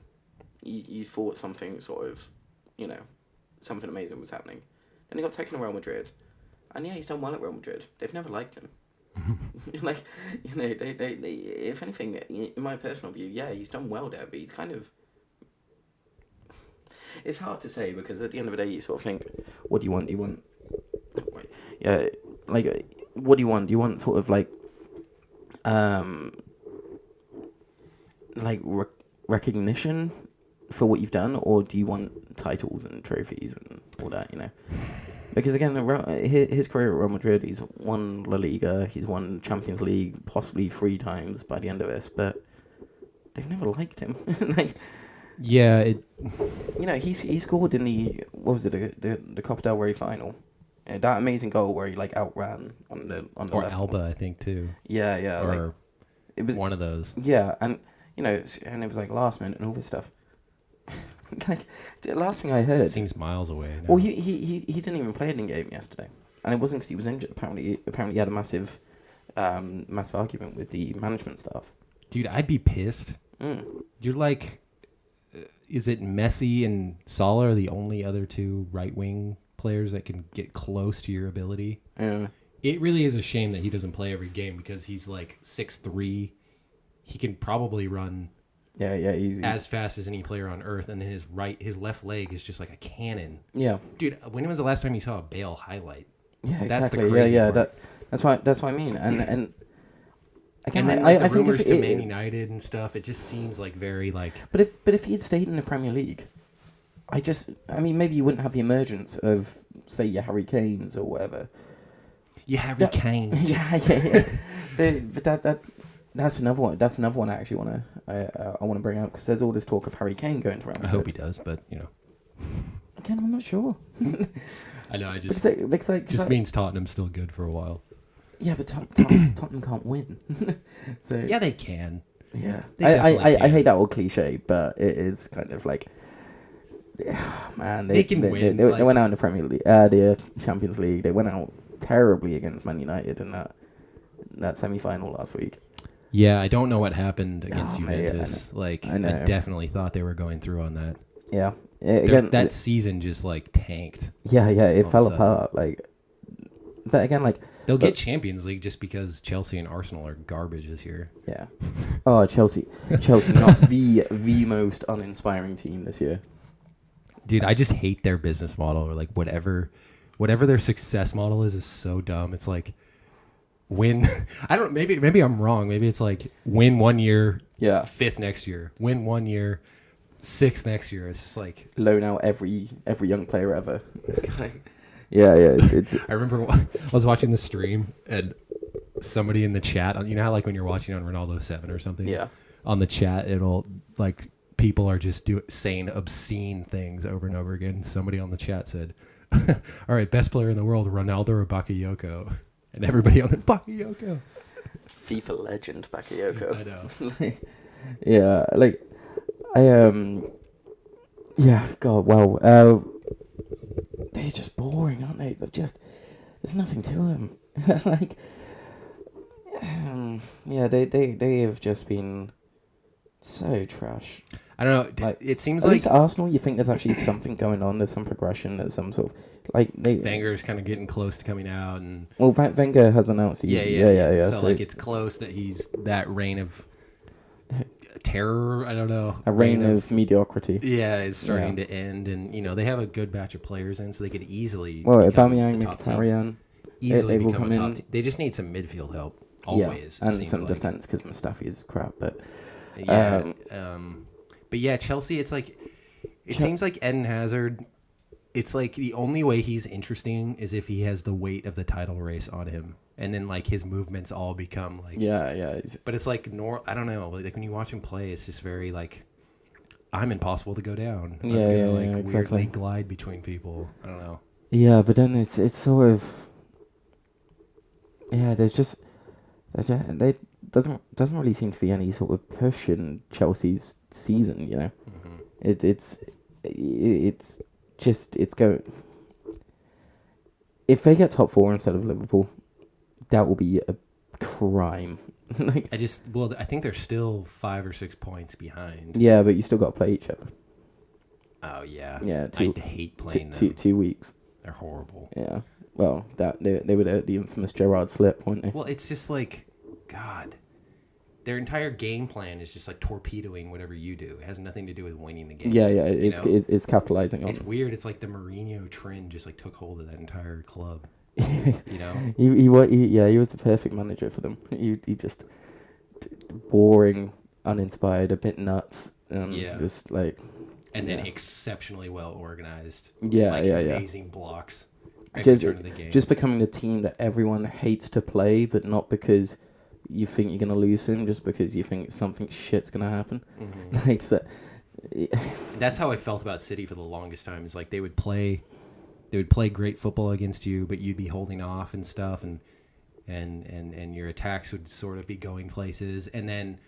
you thought something sort of, you know, something amazing was happening. Then he got taken to Real Madrid. And yeah, he's done well at Real Madrid. They've never liked him. Like, you know, they, if anything, in my personal view, yeah, he's done well there, but he's kind of... It's hard to say because at the end of the day, you sort of think, what do you want? Do you want, what do you want? Do you want sort of recognition for what you've done, or do you want titles and trophies and all that? You know, because again, his career at Real Madrid, he's won La Liga, he's won Champions League, possibly 3 times by the end of this, but they've never liked him. Yeah, you know, he scored in the the Copa del Rey final, that amazing goal where he outran on the or left Alba, one. I think too. Yeah, or it was one of those. Yeah, and you know, and it was last minute and all this stuff. The last thing I heard, It seems miles away now. well, he didn't even play in the game yesterday, and it wasn't because he was injured. Apparently he had a massive argument with the management staff. Dude, I'd be pissed. You're like. Is it Messi and Salah are the only other 2 right-wing players that can get close to your ability? Yeah. It really is a shame that he doesn't play every game because he's 6'3". He can probably run easy. as fast as any player on earth, and his left leg is just like a cannon. Yeah. Dude, when was the last time you saw a Bale highlight? Yeah, exactly. That's the crazy part. That's what I mean. And again, and then I the think rumors to Man United and stuff, it just seems very But if he had stayed in the Premier League, I mean, maybe you wouldn't have the emergence of, say, your Harry Kanes or whatever. Yeah, Harry Kane. Yeah. but that's another one. That's another one I actually want to bring up because there's all this talk of Harry Kane going to Real Madrid. I hope he does, but you know. Again, I'm not sure. I know. I just because means Tottenham's still good for a while. Yeah, but Tottenham can't win. So yeah, they can. Yeah, I hate that old cliche, but it is kind of man, they can win. They went out in the Premier League, the Champions League. They went out terribly against Man United in that semi-final last week. Yeah, I don't know what happened against Juventus. I definitely thought they were going through on that. Yeah, again, that season just tanked. Yeah, it fell apart. But again, they'll get Champions League just because Chelsea and Arsenal are garbage this year. Yeah. Oh, Chelsea not the most uninspiring team this year. Dude, I just hate their business model or whatever their success model is so dumb. It's win. I don't. Maybe I'm wrong. Maybe it's win 1 year, 5th next year. Win 1 year, 6th next year. It's just loan out every young player ever. Yeah. It's I remember I was watching the stream and somebody in the chat, you know how when you're watching on Ronaldo 7 or something? Yeah. On the chat, it'll people are just saying obscene things over and over again. Somebody on the chat said, all right, best player in the world, Ronaldo or Bakayoko? And everybody on the Bakayoko. FIFA legend Bakayoko. I know. Yeah, yeah, God, well, they're just boring, aren't they? There's nothing to them. Yeah, they have just been so trash. I don't know. It seems at least Arsenal, you think there's actually something going on. There's some progression. There's some sort of Wenger's kind of getting close to coming out, and Wenger has announced. Yeah. So it's close that he's that reign of terror. I don't know. A reign of mediocrity. Yeah, it's starting to end, and they have a good batch of players in, so they could easily. Well, Aubameyang, Mkhitaryan, easily become a top team. They just need some midfield help. Always, and some defense because Mustafi is crap, but yeah. But yeah, Chelsea, it's It seems like Eden Hazard, it's like the only way he's interesting is if he has the weight of the title race on him. And then, like, his movements all become, like... Yeah. But it's like, I don't know. Like, when you watch him play, it's just very, like, I'm impossible to go down. I'm gonna, exactly. weirdly glide between people. I don't know. Yeah, but then it's sort of... Yeah, they doesn't really seem to be any sort of push in Chelsea's season, you know? Mm-hmm. It's going... If they get top 4 instead of Liverpool, that will be a crime. I think they're still 5 or 6 points behind. Yeah, but you still got to play each other. Oh, yeah. Yeah, I hate playing them. 2 weeks. They're horrible. Yeah. Well, they were the infamous Gerrard slip, weren't they? Well, it's just like, God, their entire game plan is just like torpedoing whatever you do. It has nothing to do with winning the game. Yeah, it's capitalizing on. It's weird. It's like the Mourinho trend just like took hold of that entire club. You know, he was the perfect manager for them. He just boring, uninspired, a bit nuts. Just like. And then exceptionally well organized. Yeah, amazing blocks. Turn of the game. Just becoming the team that everyone hates to play, but not because you think you're gonna lose him, just because you think something shit's gonna happen. Mm-hmm. Like so. That's how I felt about City for the longest time. Is like they would play great football against you, but you'd be holding off and stuff, and your attacks would sort of be going places, and then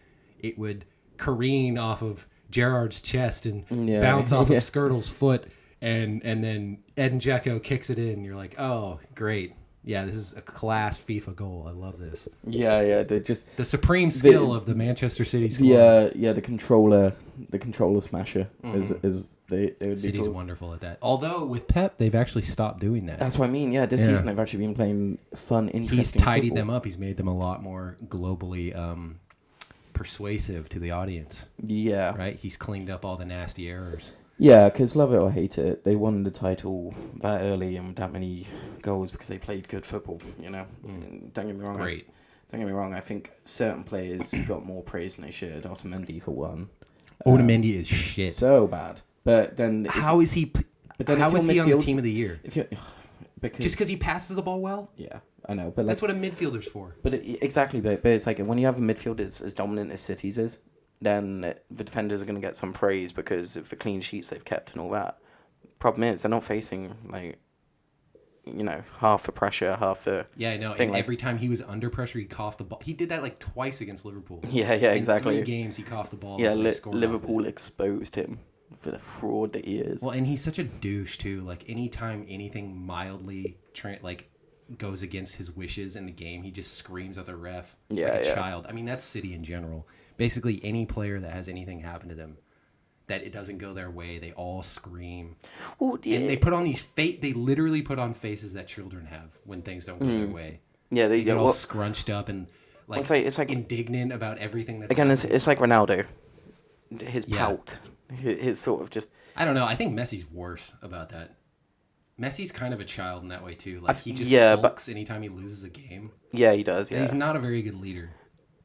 it would careen off of Gerrard's chest and bounce off of Skirtle's foot, and then Edin Dzeko kicks it in. You're like, oh, great. Yeah, this is a class FIFA goal. I love this. Yeah, they're just the supreme skill of the Manchester City squad. The controller smasher is they would City's be cool. wonderful at that. Although with Pep, they've actually stopped doing that. That's what I mean. Yeah, this season they've actually been playing fun, interesting. He's tidied football. them up. He's made them a lot more globally persuasive to the audience. Yeah, right. He's cleaned up all the nasty errors. Yeah, because love it or hate it, they won the title that early and with that many goals because they played good football, you know? Don't get me wrong. Great. Don't get me wrong, I think certain players got more praise than they should. Otamendi, for one. Otamendi is shit. So bad. But then... How is he on the team of the year? Just because he passes the ball well? Yeah, I know. But that's what a midfielder's for. But exactly, but it's like when you have a midfield as dominant as City's is, then the defenders are going to get some praise because of the clean sheets they've kept and all that. Problem is, they're not facing, like, you know, half the pressure, half the... Yeah, I know. And every time he was under pressure, he coughed the ball. He did that, like, twice against Liverpool. Yeah, exactly. In 3 games, he coughed the ball. Yeah, Liverpool exposed him for the fraud that he is. Well, and he's such a douche, too. Like, anytime anything mildly, goes against his wishes in the game, he just screams at the ref like a child. I mean, that's City in general. Basically, any player that has anything happen to them, that it doesn't go their way, they all scream. Well, yeah. And they put on they literally put on faces that children have when things don't go their way. Yeah, they get all scrunched up and it's like indignant about everything that's happening. It's like Ronaldo. His pout. His sort of just... I don't know. I think Messi's worse about that. Messi's kind of a child in that way, too. Like, he just sulks anytime he loses a game. Yeah, he does, And he's not a very good leader.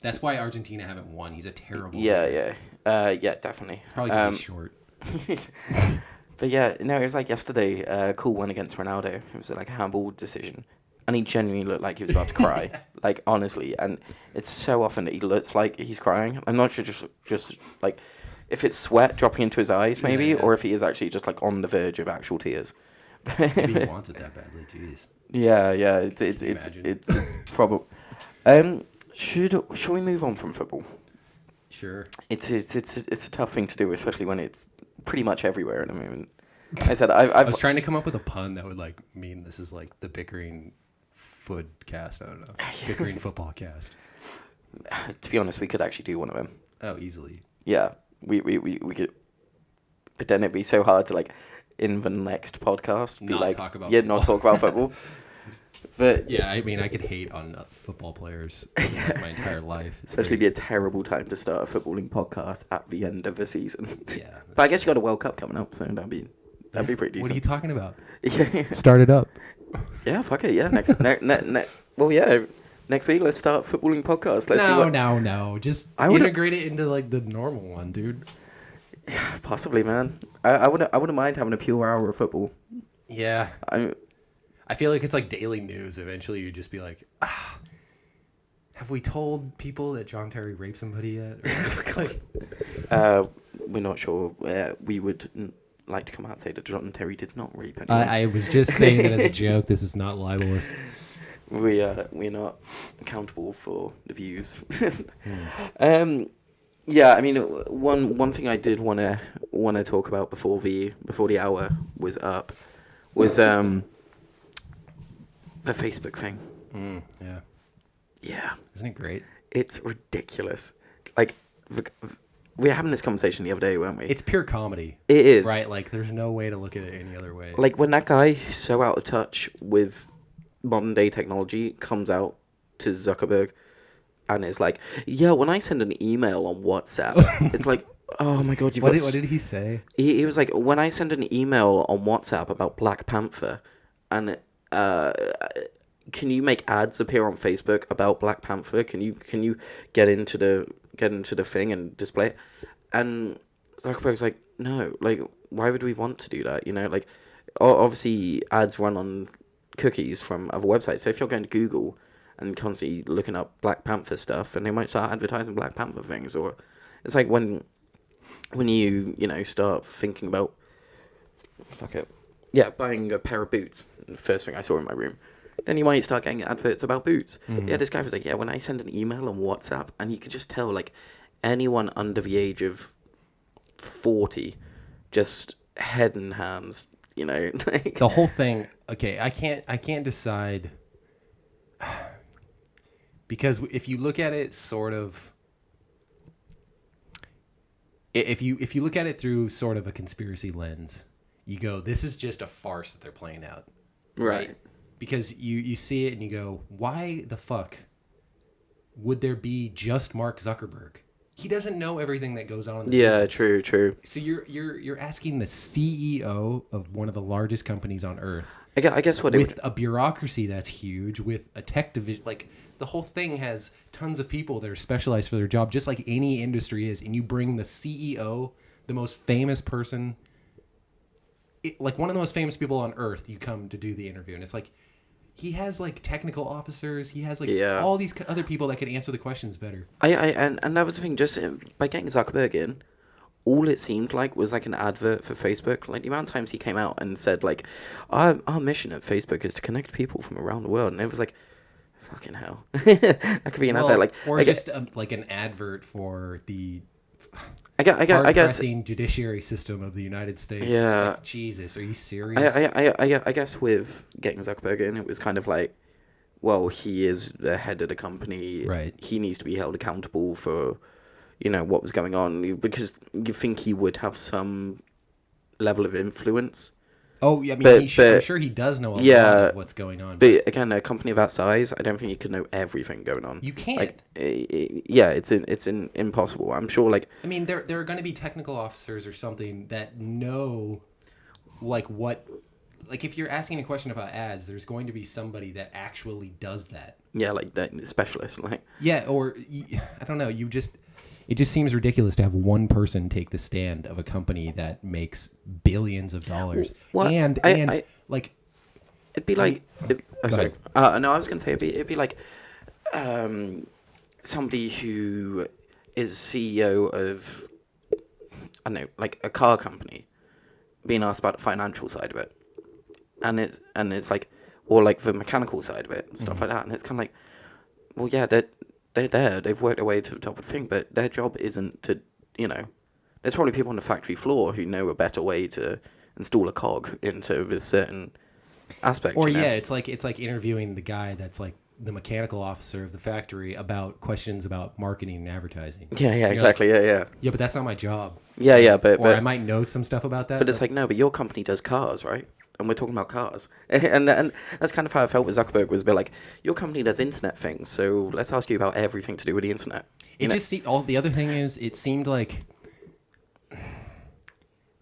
That's why Argentina haven't won. He's a terrible leader. Yeah, definitely. It's probably because he's short. But yeah, no, it was like yesterday, cool one against Ronaldo. It was like a handball decision. And he genuinely looked like he was about to cry. Like, honestly. And it's so often that he looks like he's crying. I'm not sure just like, if it's sweat dropping into his eyes, maybe, or if he is actually just, like, on the verge of actual tears. Maybe he wants it that badly, jeez. Yeah, it's probably... Should we move on from football? Sure. It's a tough thing to do, especially when it's pretty much everywhere at the moment. I said I was trying to come up with a pun that would like mean this is like the Bickering foodcast. I don't know, Bickering football cast. To be honest, we could actually do one of them. Oh, easily. Yeah, we could, but then it'd be so hard to like in the next podcast not talk about football. But yeah, I mean, I could hate on football players my entire life. Especially be a terrible time to start a footballing podcast at the end of the season. Yeah, but I guess you got a World Cup coming up, so that'd be pretty decent. What are you talking about? Yeah. Start it up. Yeah, fuck it. Yeah, next week let's start footballing podcast. No. Just integrate it into like the normal one, dude. Possibly, man. I wouldn't mind having a pure hour of football. Yeah. I I feel like it's like daily news. Eventually, you'd just be like, have we told people that John Terry raped somebody yet? we're not sure. We would like to come out and say that John Terry did not rape anyone. I was just saying that as a joke. This is not libelous. We're not accountable for the views. Yeah, I mean, one thing I did want to talk about before the hour was up was the Facebook thing. Yeah. Yeah, Isn't it great? it's ridiculous. Like, we were having this conversation the other day, weren't we? It's pure comedy. It is. Right? Like, there's no way to look at it any other way. Like, when that guy who's so out of touch with modern day technology comes out to Zuckerberg and is like, yeah, when I send an email on WhatsApp, it's like, oh my god, what did he say? He was like, when I send an email on WhatsApp about Black Panther, and can you make ads appear on Facebook about Black Panther? Can you get into the thing and display it? And Zuckerberg's like, no, like, why would we want to do that? You know, like, obviously ads run on cookies from other websites. So if you're going to Google and constantly looking up Black Panther stuff, and they might start advertising Black Panther things, or it's like when you start thinking about buying a pair of boots, the first thing I saw in my room, then you might start getting adverts about boots. Yeah, this guy was like, yeah, when I send an email on WhatsApp, and you could just tell, like, anyone under the age of 40, just head and hands, like, The whole thing. Okay, I can't decide, because if you look at it sort of, if you look at it through sort of a conspiracy lens, you go, this is just a farce that they're playing out. right. Because you see it and you go, why the fuck would there be just Mark Zuckerberg? He doesn't know everything that goes on in the business. True. So you're asking the CEO of one of the largest companies on earth, I guess what with a bureaucracy that's huge, with a tech division, like, the whole thing has tons of people that are specialized for their job, just like any industry is, and you bring the CEO, the most famous person, like one of the most famous people on earth, you come to do the interview, and it's like, he has like technical officers, he has like all these other people that can answer the questions better. And that was the thing, just by getting Zuckerberg in, all it seemed like was like an advert for Facebook. Like, the amount of times he came out and said, like, our mission at Facebook is to connect people from around the world, and it was like, fucking hell. That could be an advert, like, or just like an advert for the I guess hard-pressing judiciary system of the United States. Yeah. It's like, Jesus, are you serious? I guess with getting Zuckerberg in, it was kind of like, well, he is the head of the company. Right. He needs to be held accountable for, what was going on, because you think he would have some level of influence. Oh, yeah, I mean, I'm sure he does know a lot of what's going on. But again, a company of that size, I don't think you could know everything going on. You can't. Like, it's impossible. I'm sure, like... I mean, there are going to be technical officers or something that know, like, what... Like, if you're asking a question about ads, there's going to be somebody that actually does that. Yeah, like, that specialist, like... Yeah, or, I don't know, it just seems ridiculous to have one person take the stand of a company that makes billions of dollars. Well, and like, it'd be like, sorry. No, I was gonna say it'd be like, somebody who is CEO of, I don't know, like a car company, being asked about the financial side of it, and it's like, or like the mechanical side of it, and stuff like that, and it's kind of like, well, yeah, they're there, they've worked their way to the top of the thing, but their job isn't to, there's probably people on the factory floor who know a better way to install a cog into this certain aspect. Or it's like interviewing the guy that's like the mechanical officer of the factory about questions about marketing and advertising. Yeah, exactly, like, yeah, but that's not my job. Yeah, but I might know some stuff about that. But it's like, no, but your company does cars, right? And we're talking about cars. and that's kind of how I felt with Zuckerberg, was a bit like, your company does internet things, so let's ask you about everything to do with the internet. The other thing is, it seemed like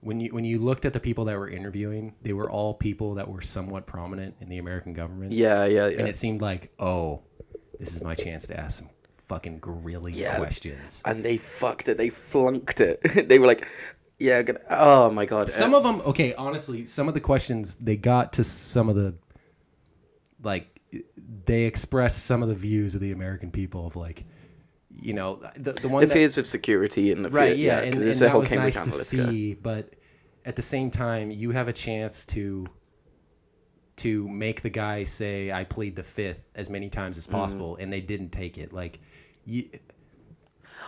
when you looked at the people that were interviewing, they were all people that were somewhat prominent in the American government. Yeah. And it seemed like, oh, this is my chance to ask some fucking grilling questions. And they fucked it. They flunked it. They were like, Yeah. Oh my god. Some of them, okay, honestly, some of the questions they got to some of the, like, they expressed some of the views of the American people of like, you know, the one the fears of security and the right, fear, yeah, because and it's the that whole was Cambridge nice to Analytica. see, but at the same time, you have a chance to make the guy say I plead the fifth as many times as possible, and they didn't take it. Like, it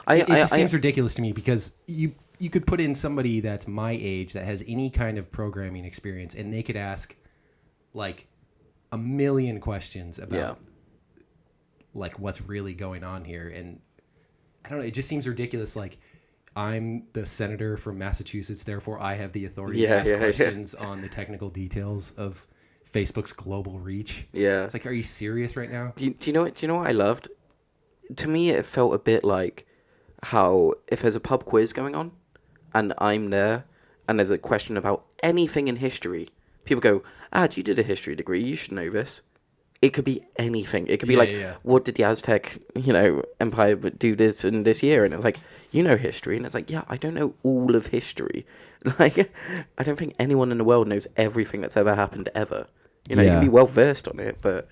just seems ridiculous to me because you could put in somebody that's my age that has any kind of programming experience, and they could ask like a million questions about like what's really going on here, and I don't know. It just seems ridiculous. Like, I'm the senator from Massachusetts, therefore I have the authority to ask questions on the technical details of Facebook's global reach. Yeah. It's like, are you serious right now? Do you know what? Do you know what I loved? To me, it felt a bit like how if there's a pub quiz going on, and I'm there, and there's a question about anything in history, people go, you did a history degree, you should know this. It could be anything. It could be what did the Aztec, empire do this in this year? And it's like, you know history. And it's like, yeah, I don't know all of history. Like, I don't think anyone in the world knows everything that's ever happened ever. You can be well versed on it, but,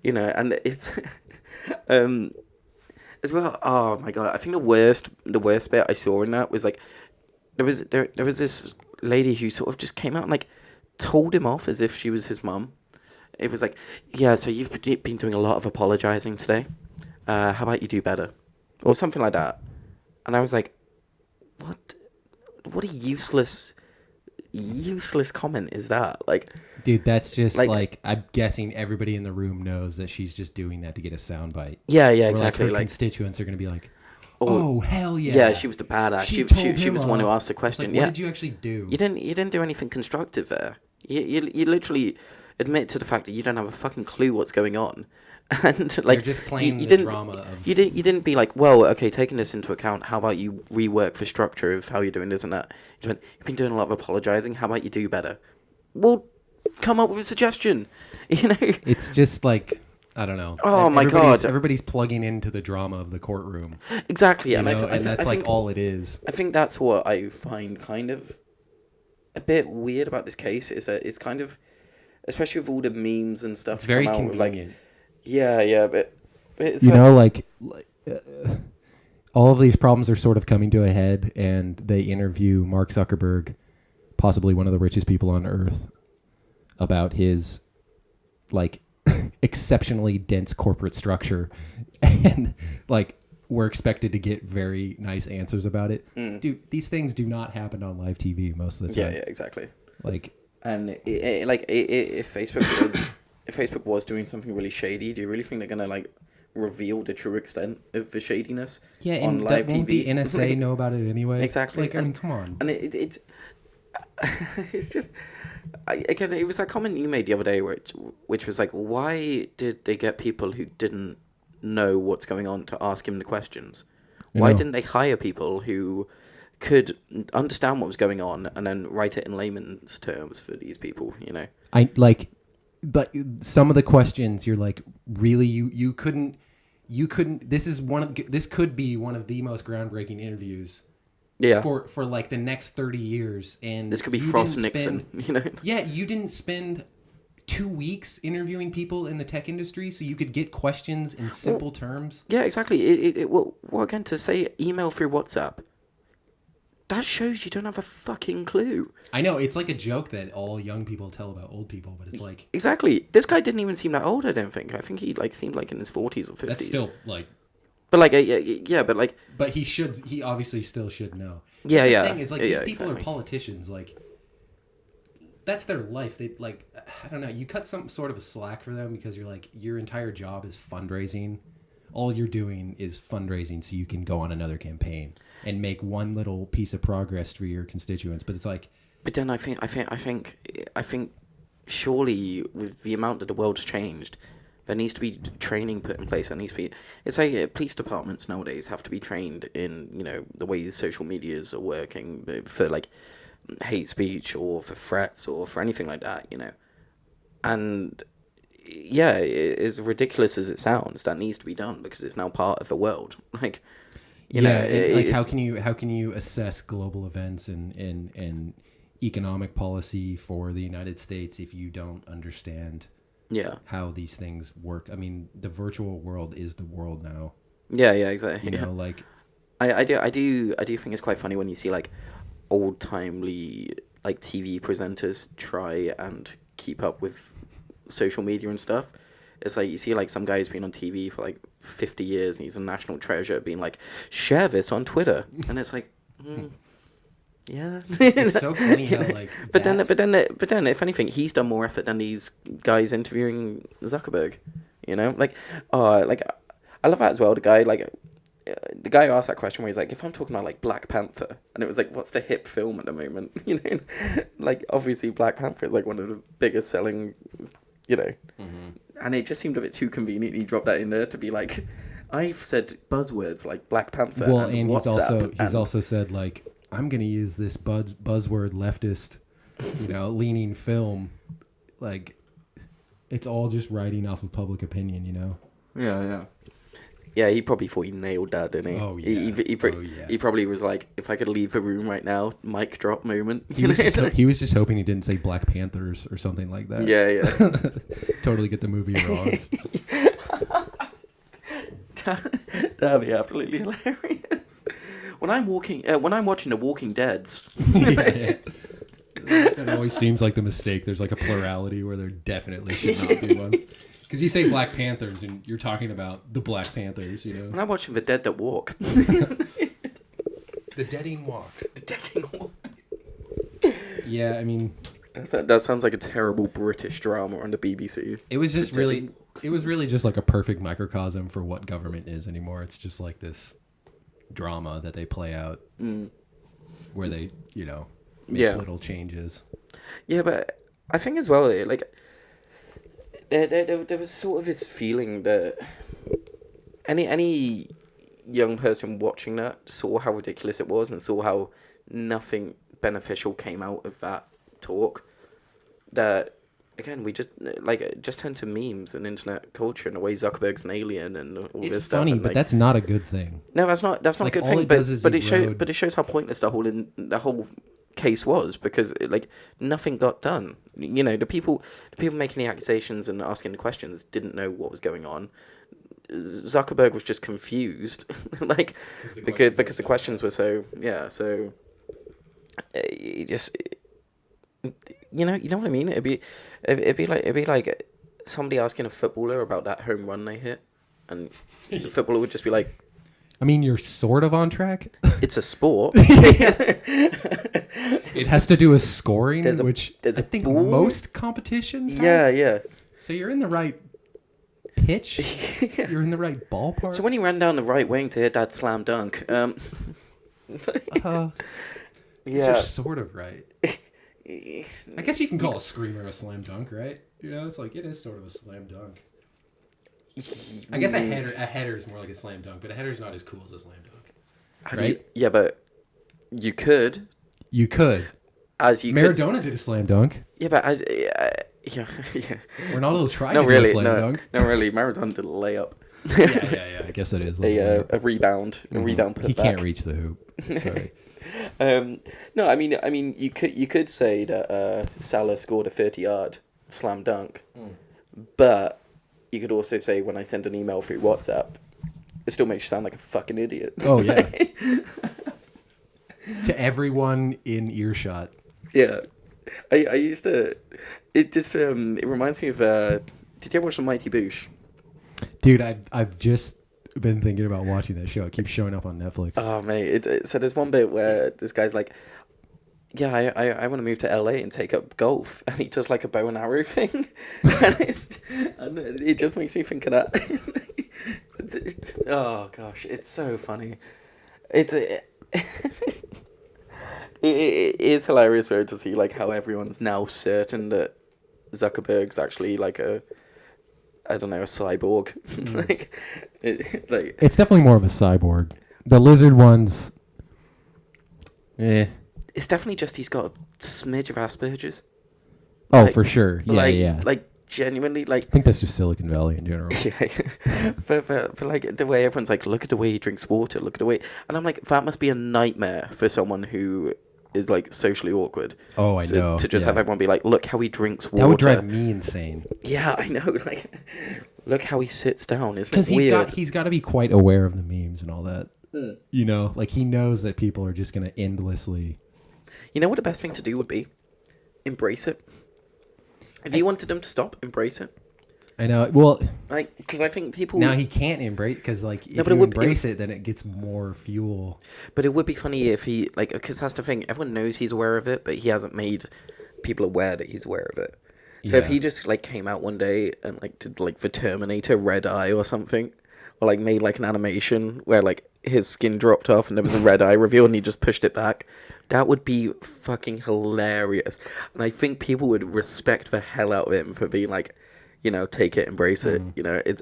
and it's, as well, oh my God, I think the worst bit I saw in that was like, there was this lady who sort of just came out and like told him off as if she was his mum. It was like, yeah, so you've been doing a lot of apologizing today. How about you do better? Or something like that. And I was like, what a useless comment is that? Like, dude, that's just like I'm guessing everybody in the room knows that she's just doing that to get a soundbite. Yeah, exactly. Like her constituents are going to be like, oh, hell yeah. Yeah, she was the badass. She was the one who asked the question. Like, what did you actually do? You didn't do anything constructive there. You literally admit to the fact that you don't have a fucking clue what's going on, and like you're just playing the drama of. You didn't be like, well, okay, taking this into account, how about you rework the structure of how you're doing this and that? You've been doing a lot of apologizing. How about you do better? Well, come up with a suggestion. It's just like, I don't know. Oh my God! Everybody's plugging into the drama of the courtroom. Exactly, and that's like all it is. I think that's what I find kind of a bit weird about this case is that it's kind of, especially with all the memes and stuff. It's very convenient. But it's all of these problems are sort of coming to a head, and they interview Mark Zuckerberg, possibly one of the richest people on earth, about his like exceptionally dense corporate structure, and like we're expected to get very nice answers about it. Dude, these things do not happen on live TV most of the time. Yeah, exactly. Like, and if Facebook was doing something really shady, do you really think they're gonna like reveal the true extent of the shadiness on live TV? Won't the NSA know about it anyway? Exactly. Like, I mean, come on. And it's it's just, again, it was that comment you made the other day, which was like, why did they get people who didn't know what's going on to ask him the questions? Why didn't they hire people who could understand what was going on and then write it in layman's terms for these people? I like, but some of the questions you're like, really, you couldn't. This could be one of the most groundbreaking interviews. Yeah. For like the next 30 years, and this could be Frost Nixon. Yeah, you didn't spend 2 weeks interviewing people in the tech industry so you could get questions in simple terms. Yeah, exactly. Well, again, to say email through WhatsApp, that shows you don't have a fucking clue. I know, it's like a joke that all young people tell about old people, but it's like... Exactly. This guy didn't even seem that old, I don't think. I think he seemed like in his 40s or 50s. That's still like... But like, yeah, but like... But he obviously still should know. Yeah, the thing is, like, these people are politicians, like... That's their life. They, like, I don't know, you cut some sort of a slack for them because you're like, your entire job is fundraising. All you're doing is fundraising so you can go on another campaign and make one little piece of progress for your constituents. But it's like... But then I think surely with the amount that the world's changed, there needs to be training put in place. There needs to be... It's like police departments nowadays have to be trained in, the way social medias are working for, like, hate speech or for threats or for anything like that, And, yeah, as ridiculous as it sounds, that needs to be done because it's now part of the world. Like... how can you assess global events and economic policy for the United States if you don't understand how these things work? I mean, the virtual world is the world now. Yeah, exactly. You know, like I do think it's quite funny when you see like old timely like TV presenters try and keep up with social media and stuff. It's like you see like some guy who's been on TV for like 50 years and he's a national treasure being like, share this on Twitter, and it's like, yeah. It's so funny how like. But then, if anything, he's done more effort than these guys interviewing Zuckerberg. You know, like, I love that as well. The guy who asked that question where he's like, if I'm talking about like Black Panther, and it was like, what's the hip film at the moment? You know, like obviously Black Panther is like one of the biggest selling, you know, and it just seemed a bit too convenient. He dropped that in there to be like, I've said buzzwords like Black Panther. Well, and he's also said like, I'm gonna use this buzzword leftist, you know, leaning film, like, it's all just writing off of public opinion, you know. Yeah, he probably thought he nailed that, didn't he? Oh, yeah. He probably was like, if I could leave the room right now, mic drop moment. He was just hoping he didn't say Black Panthers or something like that. Yeah. Totally get the movie wrong. That'd be absolutely hilarious. When I'm watching The Walking Dead's. Yeah. It always seems like the mistake. There's like a plurality where there definitely should not be one. Because you say Black Panthers and you're talking about the Black Panthers, you know. When I'm watching The Dead That Walk. The Deading Walk. The Deading Walk. Yeah, I mean, that sounds like a terrible British drama on the BBC. It was really just like a perfect microcosm for what government is anymore. It's just like this drama that they play out where they, you know, make little changes. Yeah, but I think as well, like, there was sort of this feeling that any young person watching that saw how ridiculous it was and saw how nothing beneficial came out of that talk. That, again, we just turned to memes and internet culture and the way Zuckerberg's an alien and all this stuff. It's funny, but that's not a good thing. No, that's not a good thing. But it shows how pointless the whole case was, because nothing got done. You know, the people making the accusations and asking the questions didn't know what was going on. Zuckerberg was just confused, because the questions were so you know what I mean. It'd be like somebody asking a footballer about that home run they hit, and the footballer would just be like, I mean, you're sort of on track. It's a sport. It has to do with scoring, which I think ball. Most competitions have. Yeah. So you're in the right pitch. You're in the right ballpark. So when he ran down the right wing to hit that slam dunk, you're sort of right. I guess you can call a screamer a slam dunk, right? You know, it's like, it is sort of a slam dunk. I guess a header is more like a slam dunk, but a header's not as cool as a slam dunk. Right? Yeah, but you could. Maradona did a slam dunk. Yeah, but Ronaldo tried to do a slam dunk. No, really. Maradona did a layup. Yeah. I guess it is. A rebound. A rebound put He back. Can't reach the hoop. Sorry. No, I mean, you could say that Salah scored a 30-yard slam dunk, but you could also say when I send an email through WhatsApp, it still makes you sound like a fucking idiot. Oh yeah. To everyone in earshot. Yeah, I used to. It just it reminds me of. Did you ever watch The Mighty Boosh? Dude, I've just been thinking about watching that show. It keeps showing up on Netflix. Oh mate, so there's one bit where this guy's like, yeah, I want to move to LA and take up golf, and he does like a bow and arrow thing, and it just makes me think of that. Oh gosh, it's so funny. It is hilarious though to see like how everyone's now certain that Zuckerberg's actually like a cyborg. It's definitely more of a cyborg. The lizard ones, It's definitely just he's got a smidge of Asperger's. Oh, for sure. Yeah. Like genuinely, like, I think that's just Silicon Valley in general. yeah, but like the way everyone's like, look at the way he drinks water, look at the way, and I'm like, that must be a nightmare for someone who is like socially awkward. Oh, I know. To just have everyone be like, look how he drinks water. That would drive me insane. Yeah, I know. Like, look how he sits down. Isn't it Because weird? he's got to be quite aware of the memes and all that. You know, like he knows that people are just going to endlessly. You know what the best thing to do would be? Embrace it. If you wanted them to stop, embrace it. I know. Well, like, because I think people now he can't embrace, because like if but you embrace it, then it gets more fuel. But it would be funny if he, like, because that's the thing. Everyone knows he's aware of it, but he hasn't made people aware that he's aware of it. So if he just like came out one day and like did like the Terminator red eye or something, or like made like an animation where like his skin dropped off and there was a red eye reveal and he just pushed it back, that would be fucking hilarious. And I think people would respect the hell out of him for being like, you know, take it, embrace it. You know, it's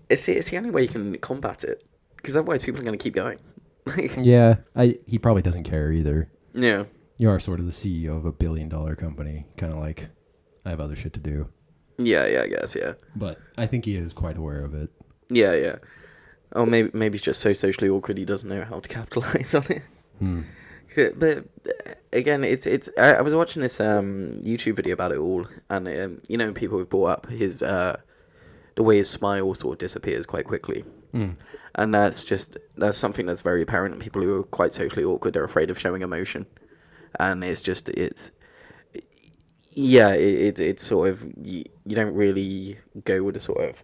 it's the only way you can combat it, because otherwise people are going to keep going. Yeah, he probably doesn't care either. Yeah. You are sort of the CEO of a $1 billion company, kind of like, I have other shit to do. Yeah, I guess, yeah. But I think he is quite aware of it. Yeah. Oh, maybe he's just so socially awkward he doesn't know how to capitalize on it. But again, it's I was watching this YouTube video about it all, and you know, people have brought up his the way his smile sort of disappears quite quickly. And that's something that's very apparent. People who are quite socially awkward are afraid of showing emotion, and it's sort of you don't really go with the sort of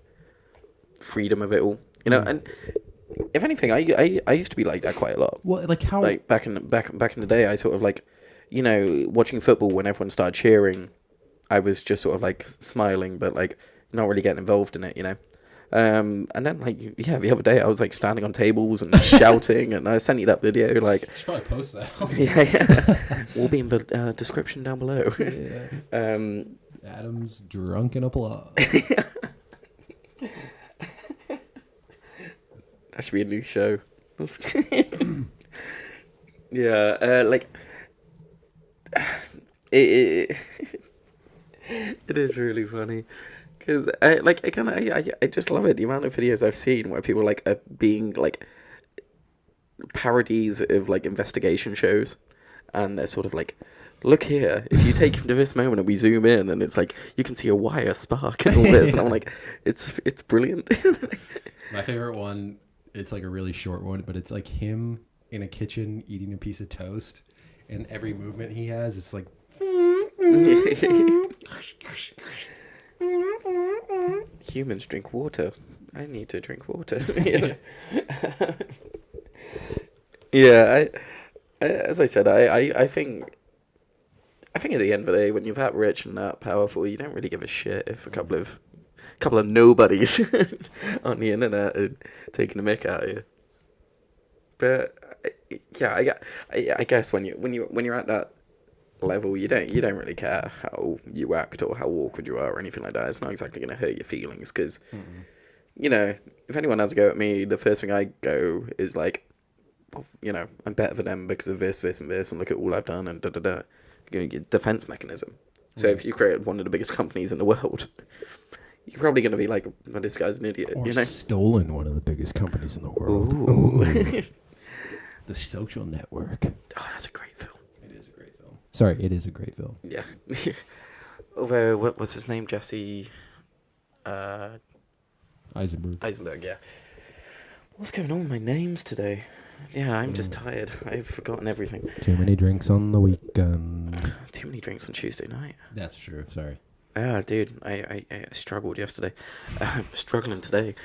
freedom of it all, you know. And if anything, I used to be like that quite a lot. Well, like how, like back in the day, I sort of like, you know, watching football when everyone started cheering, I was just sort of like smiling, but like not really getting involved in it, you know. And then like, yeah, the other day I was like standing on tables and shouting, and I sent you that video. Like, you should probably post that. yeah, will be in the description down below. Yeah. Adam's drunken applause. That should be a new show. Yeah, like it is really funny. Because I just love it. The amount of videos I've seen where people like are being like parodies of like investigation shows, and they're sort of like, look here, if you take to this moment and we zoom in, and it's like you can see a wire spark and all this, and I'm like, it's brilliant. My favorite one, it's like a really short one, but it's like him in a kitchen eating a piece of toast, and every movement he has, it's like. Humans drink water. I need to drink water. Yeah, as I said, I think at the end of the day, when you're that rich and that powerful, you don't really give a shit if a couple of nobodies on the internet are taking a mick out of you. But yeah, I guess when you're at that level, you don't really care how you act or how awkward you are or anything like that. It's not exactly going to hurt your feelings, because you know, if anyone has a go at me, the first thing I go is like, well, you know, I'm better than them because of this and this, and look at all I've done, and da. Your defense mechanism. So if you create one of the biggest companies in the world, you're probably going to be like, well, this guy's an idiot, or you know? Stolen one of the biggest companies in the world. Ooh. The Social Network. Oh, that's a great film. Sorry, it is a great film. Yeah. Although, what was his name? Jesse... Eisenberg, yeah. What's going on with my names today? Yeah, I'm just tired. I've forgotten everything. Too many drinks on the weekend. Too many drinks on Tuesday night. That's true, sorry. Ah, dude, I struggled yesterday. I'm struggling today.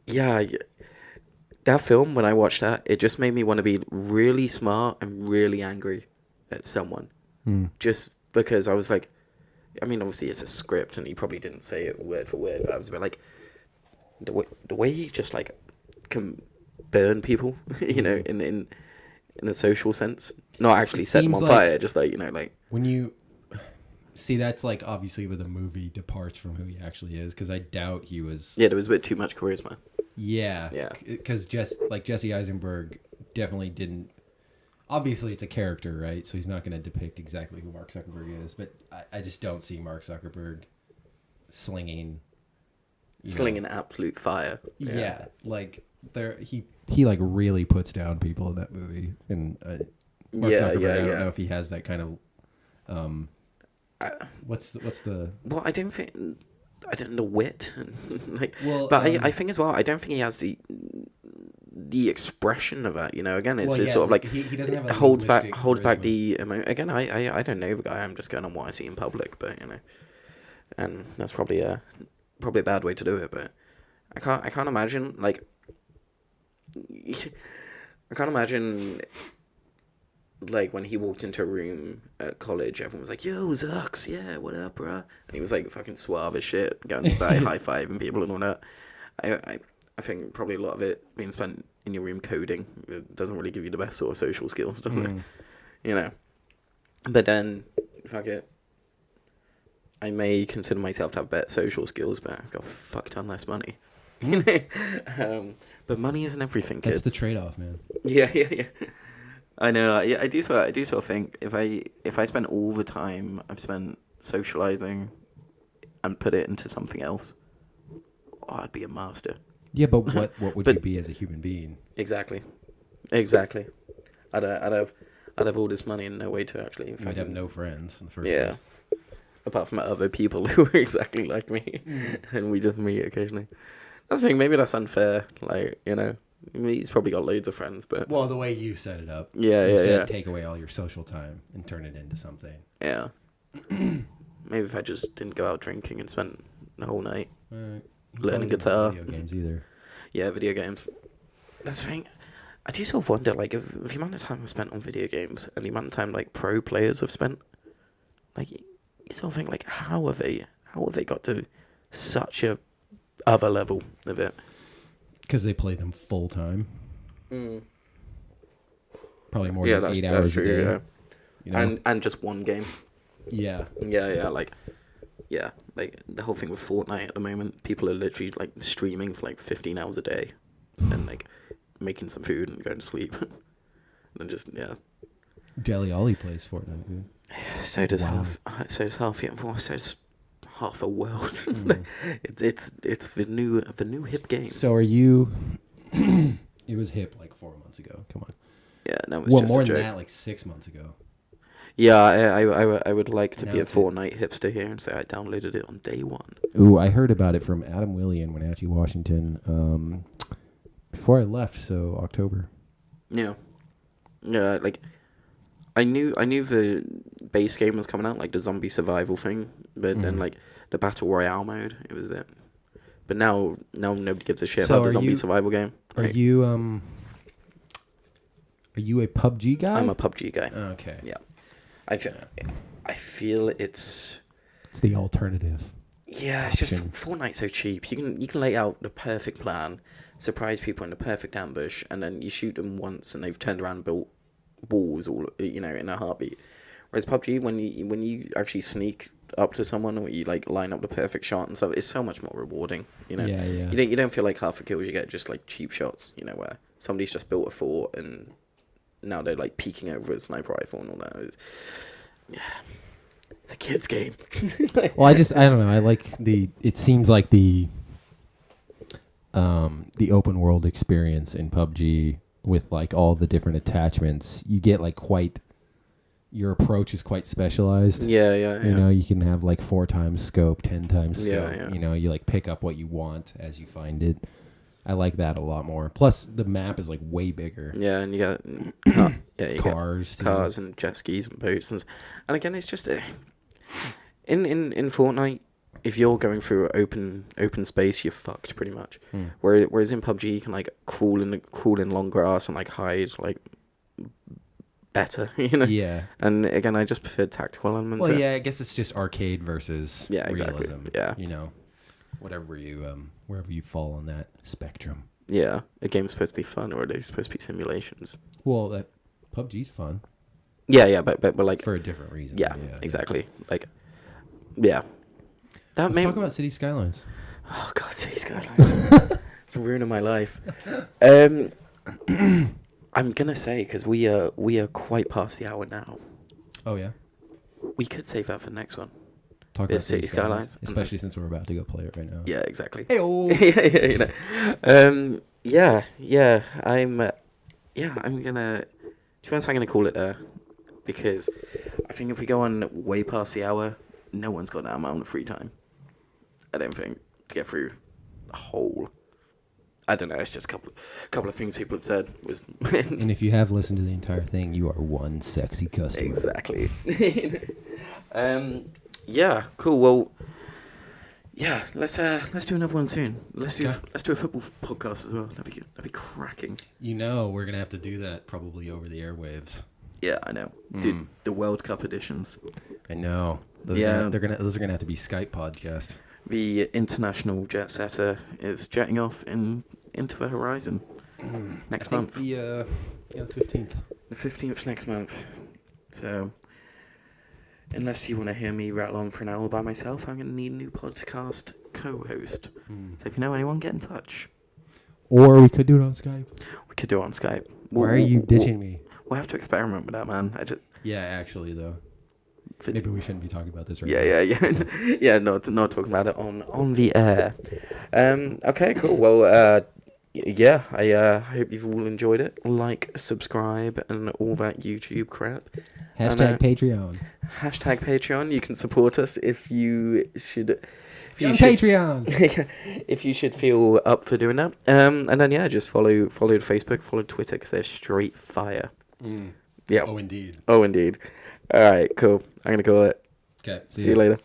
Yeah, that film, when I watched that, it just made me want to be really smart and really angry at someone. Just because I was like, I mean, obviously it's a script and he probably didn't say it word for word, but I was a bit like, the way you just like can burn people, you know, in a social sense, not actually set them on fire, just like, you know, like when you see, that's like obviously where the movie departs from who he actually is, because I doubt he was. Yeah, there was a bit too much charisma. Yeah, because Jesse Eisenberg definitely didn't obviously it's a character, right? So he's not going to depict exactly who Mark Zuckerberg is, but I just don't see Mark Zuckerberg slinging absolute fire. Yeah, like he like really puts down people in that movie, and Mark Zuckerberg, I don't know if he has that kind of what's the well, I don't know wit, like, well, but I think as well, I don't think he has the expression of it. You know, again, it's sort of like he doesn't have a holds back charisma. the again. I don't know the guy. I'm just going on what I see in public, but you know, and that's probably a bad way to do it. But I can't imagine like I can't imagine like when he walked into a room at college, everyone was like, "Yo, Zucks, yeah, what up, bro?" And he was like fucking suave as shit, going by high-fiving people and all that. I think probably a lot of it being spent in your room coding, it doesn't really give you the best sort of social skills, does it? You know. But then, fuck it. I may consider myself to have better social skills, but I've got a fuck ton less money. You know? But money isn't everything, kids. That's the trade-off, man. Yeah. I know. Yeah, I do sort of think if I spend all the time I've spent socializing and put it into something else, I'd be a master. Yeah, but what would you be as a human being? Exactly. I'd have all this money and no way to actually. I'd have no friends in the first place. Apart from other people who are exactly like me, and we just meet occasionally. That's the thing. Maybe that's unfair. Like, you know. I mean, he's probably got loads of friends, but well, the way you set it up, you said take away all your social time and turn it into something. Yeah. Maybe if I just didn't go out drinking and spent the whole night learning guitar. Video games either. Yeah, video games. That's the thing. I do sort of wonder, like, if the amount of time I've spent on video games and the amount of time like pro players have spent, like, you sort of think like, how have they got to such a other level of it? Because they play them full time. Probably more than 8 hours a day. Yeah. You know? And just one game. Yeah. Like the whole thing with Fortnite at the moment, people are literally like streaming for like 15 hours a day and like making some food and going to sleep. And just, Deli Ollie plays Fortnite, dude. So does half the world. It's the new hip game. So are you? It was hip like 4 months ago. Come on. Yeah, no. Well, more than that, like 6 months ago. Yeah, I would like to be a Fortnite hipster here and say I downloaded it on day one. Ooh, I heard about it from Adam Willie in Wenatchee, Washington, before I left. So October. Yeah, like. I knew the base game was coming out, like the zombie survival thing, but then like the battle royale mode, it was a bit. But now nobody gives a shit about the zombie survival game. Are you a PUBG guy? I'm a PUBG guy. Okay. Yeah, I feel it's the alternative. Yeah, it's just Fortnite's so cheap. You can lay out the perfect plan, surprise people in the perfect ambush, and then you shoot them once, and they've turned around and built walls all in a heartbeat. Whereas PUBG, when you actually sneak up to someone or you like line up the perfect shot and stuff, it's so much more rewarding. You know, you don't feel like half the kills you get just like cheap shots. You know, where somebody's just built a fort and now they're like peeking over a sniper rifle and all that. It's a kid's game. Well, I don't know. I like it seems like the open world experience in PUBG. With like all the different attachments, you get like your approach is quite specialized. Yeah. You know, you can have like 4 times scope, 10 times scope. Yeah. You know, you like pick up what you want as you find it. I like that a lot more. Plus, the map is like way bigger. Yeah, and you got cars and jet skis and boats and again, it's just in Fortnite. If you're going through open space, you're fucked pretty much. Whereas in PUBG, you can like crawl in long grass and like hide like better, you know. Yeah. And again, I just prefer tactical elements. Well, yeah, I guess it's just arcade versus exactly. realism. Yeah. You know, wherever you fall on that spectrum. Yeah, a game's supposed to be fun, or are they supposed to be simulations? Well, that PUBG's fun. Yeah, but like for a different reason. Yeah, exactly. Like, yeah. Let's talk about City Skylines. Oh God, City Skylines. It's ruining my life. I I'm gonna say, because we are quite past the hour now. Oh yeah. We could save that for the next one. Talk about City Skylines, especially since we're about to go play it right now. Yeah, exactly. Hey-o. I'm gonna. To be honest, I'm gonna call it there, because I think if we go on way past the hour, no one's got that amount of free time. I don't think, to get through the whole. I don't know. It's just a couple of things people had said was. And if you have listened to the entire thing, you are one sexy customer. Exactly. Yeah. Cool. Well. Yeah. Let's do another one soon. Let's do a football podcast as well. That'd be cracking. You know, we're gonna have to do that probably over the airwaves. Yeah, I know. Dude, the World Cup editions. I know. Those are gonna have to be Skype podcast. The international jet setter is jetting off into the horizon next month. The 15th. The 15th next month. So, unless you want to hear me rattle on for an hour by myself, I'm going to need a new podcast co-host. So if you know anyone, get in touch. Or we could do it on Skype. We could do it on Skype. Why are you ditching me? We'll have to experiment with that, man. Yeah, actually, though. Maybe we shouldn't be talking about this right now. Yeah. Yeah, not talking about it on the air. Okay, cool. Well, yeah, I hope you've all enjoyed it. Like, subscribe, and all that YouTube crap. Hashtag Patreon. Hashtag Patreon. You can support us if you should. Patreon. If you should feel up for doing that. And then yeah, just follow Facebook, follow Twitter, because they're straight fire. Yeah. Oh indeed. All right, cool. I'm gonna call it. Okay. See you later.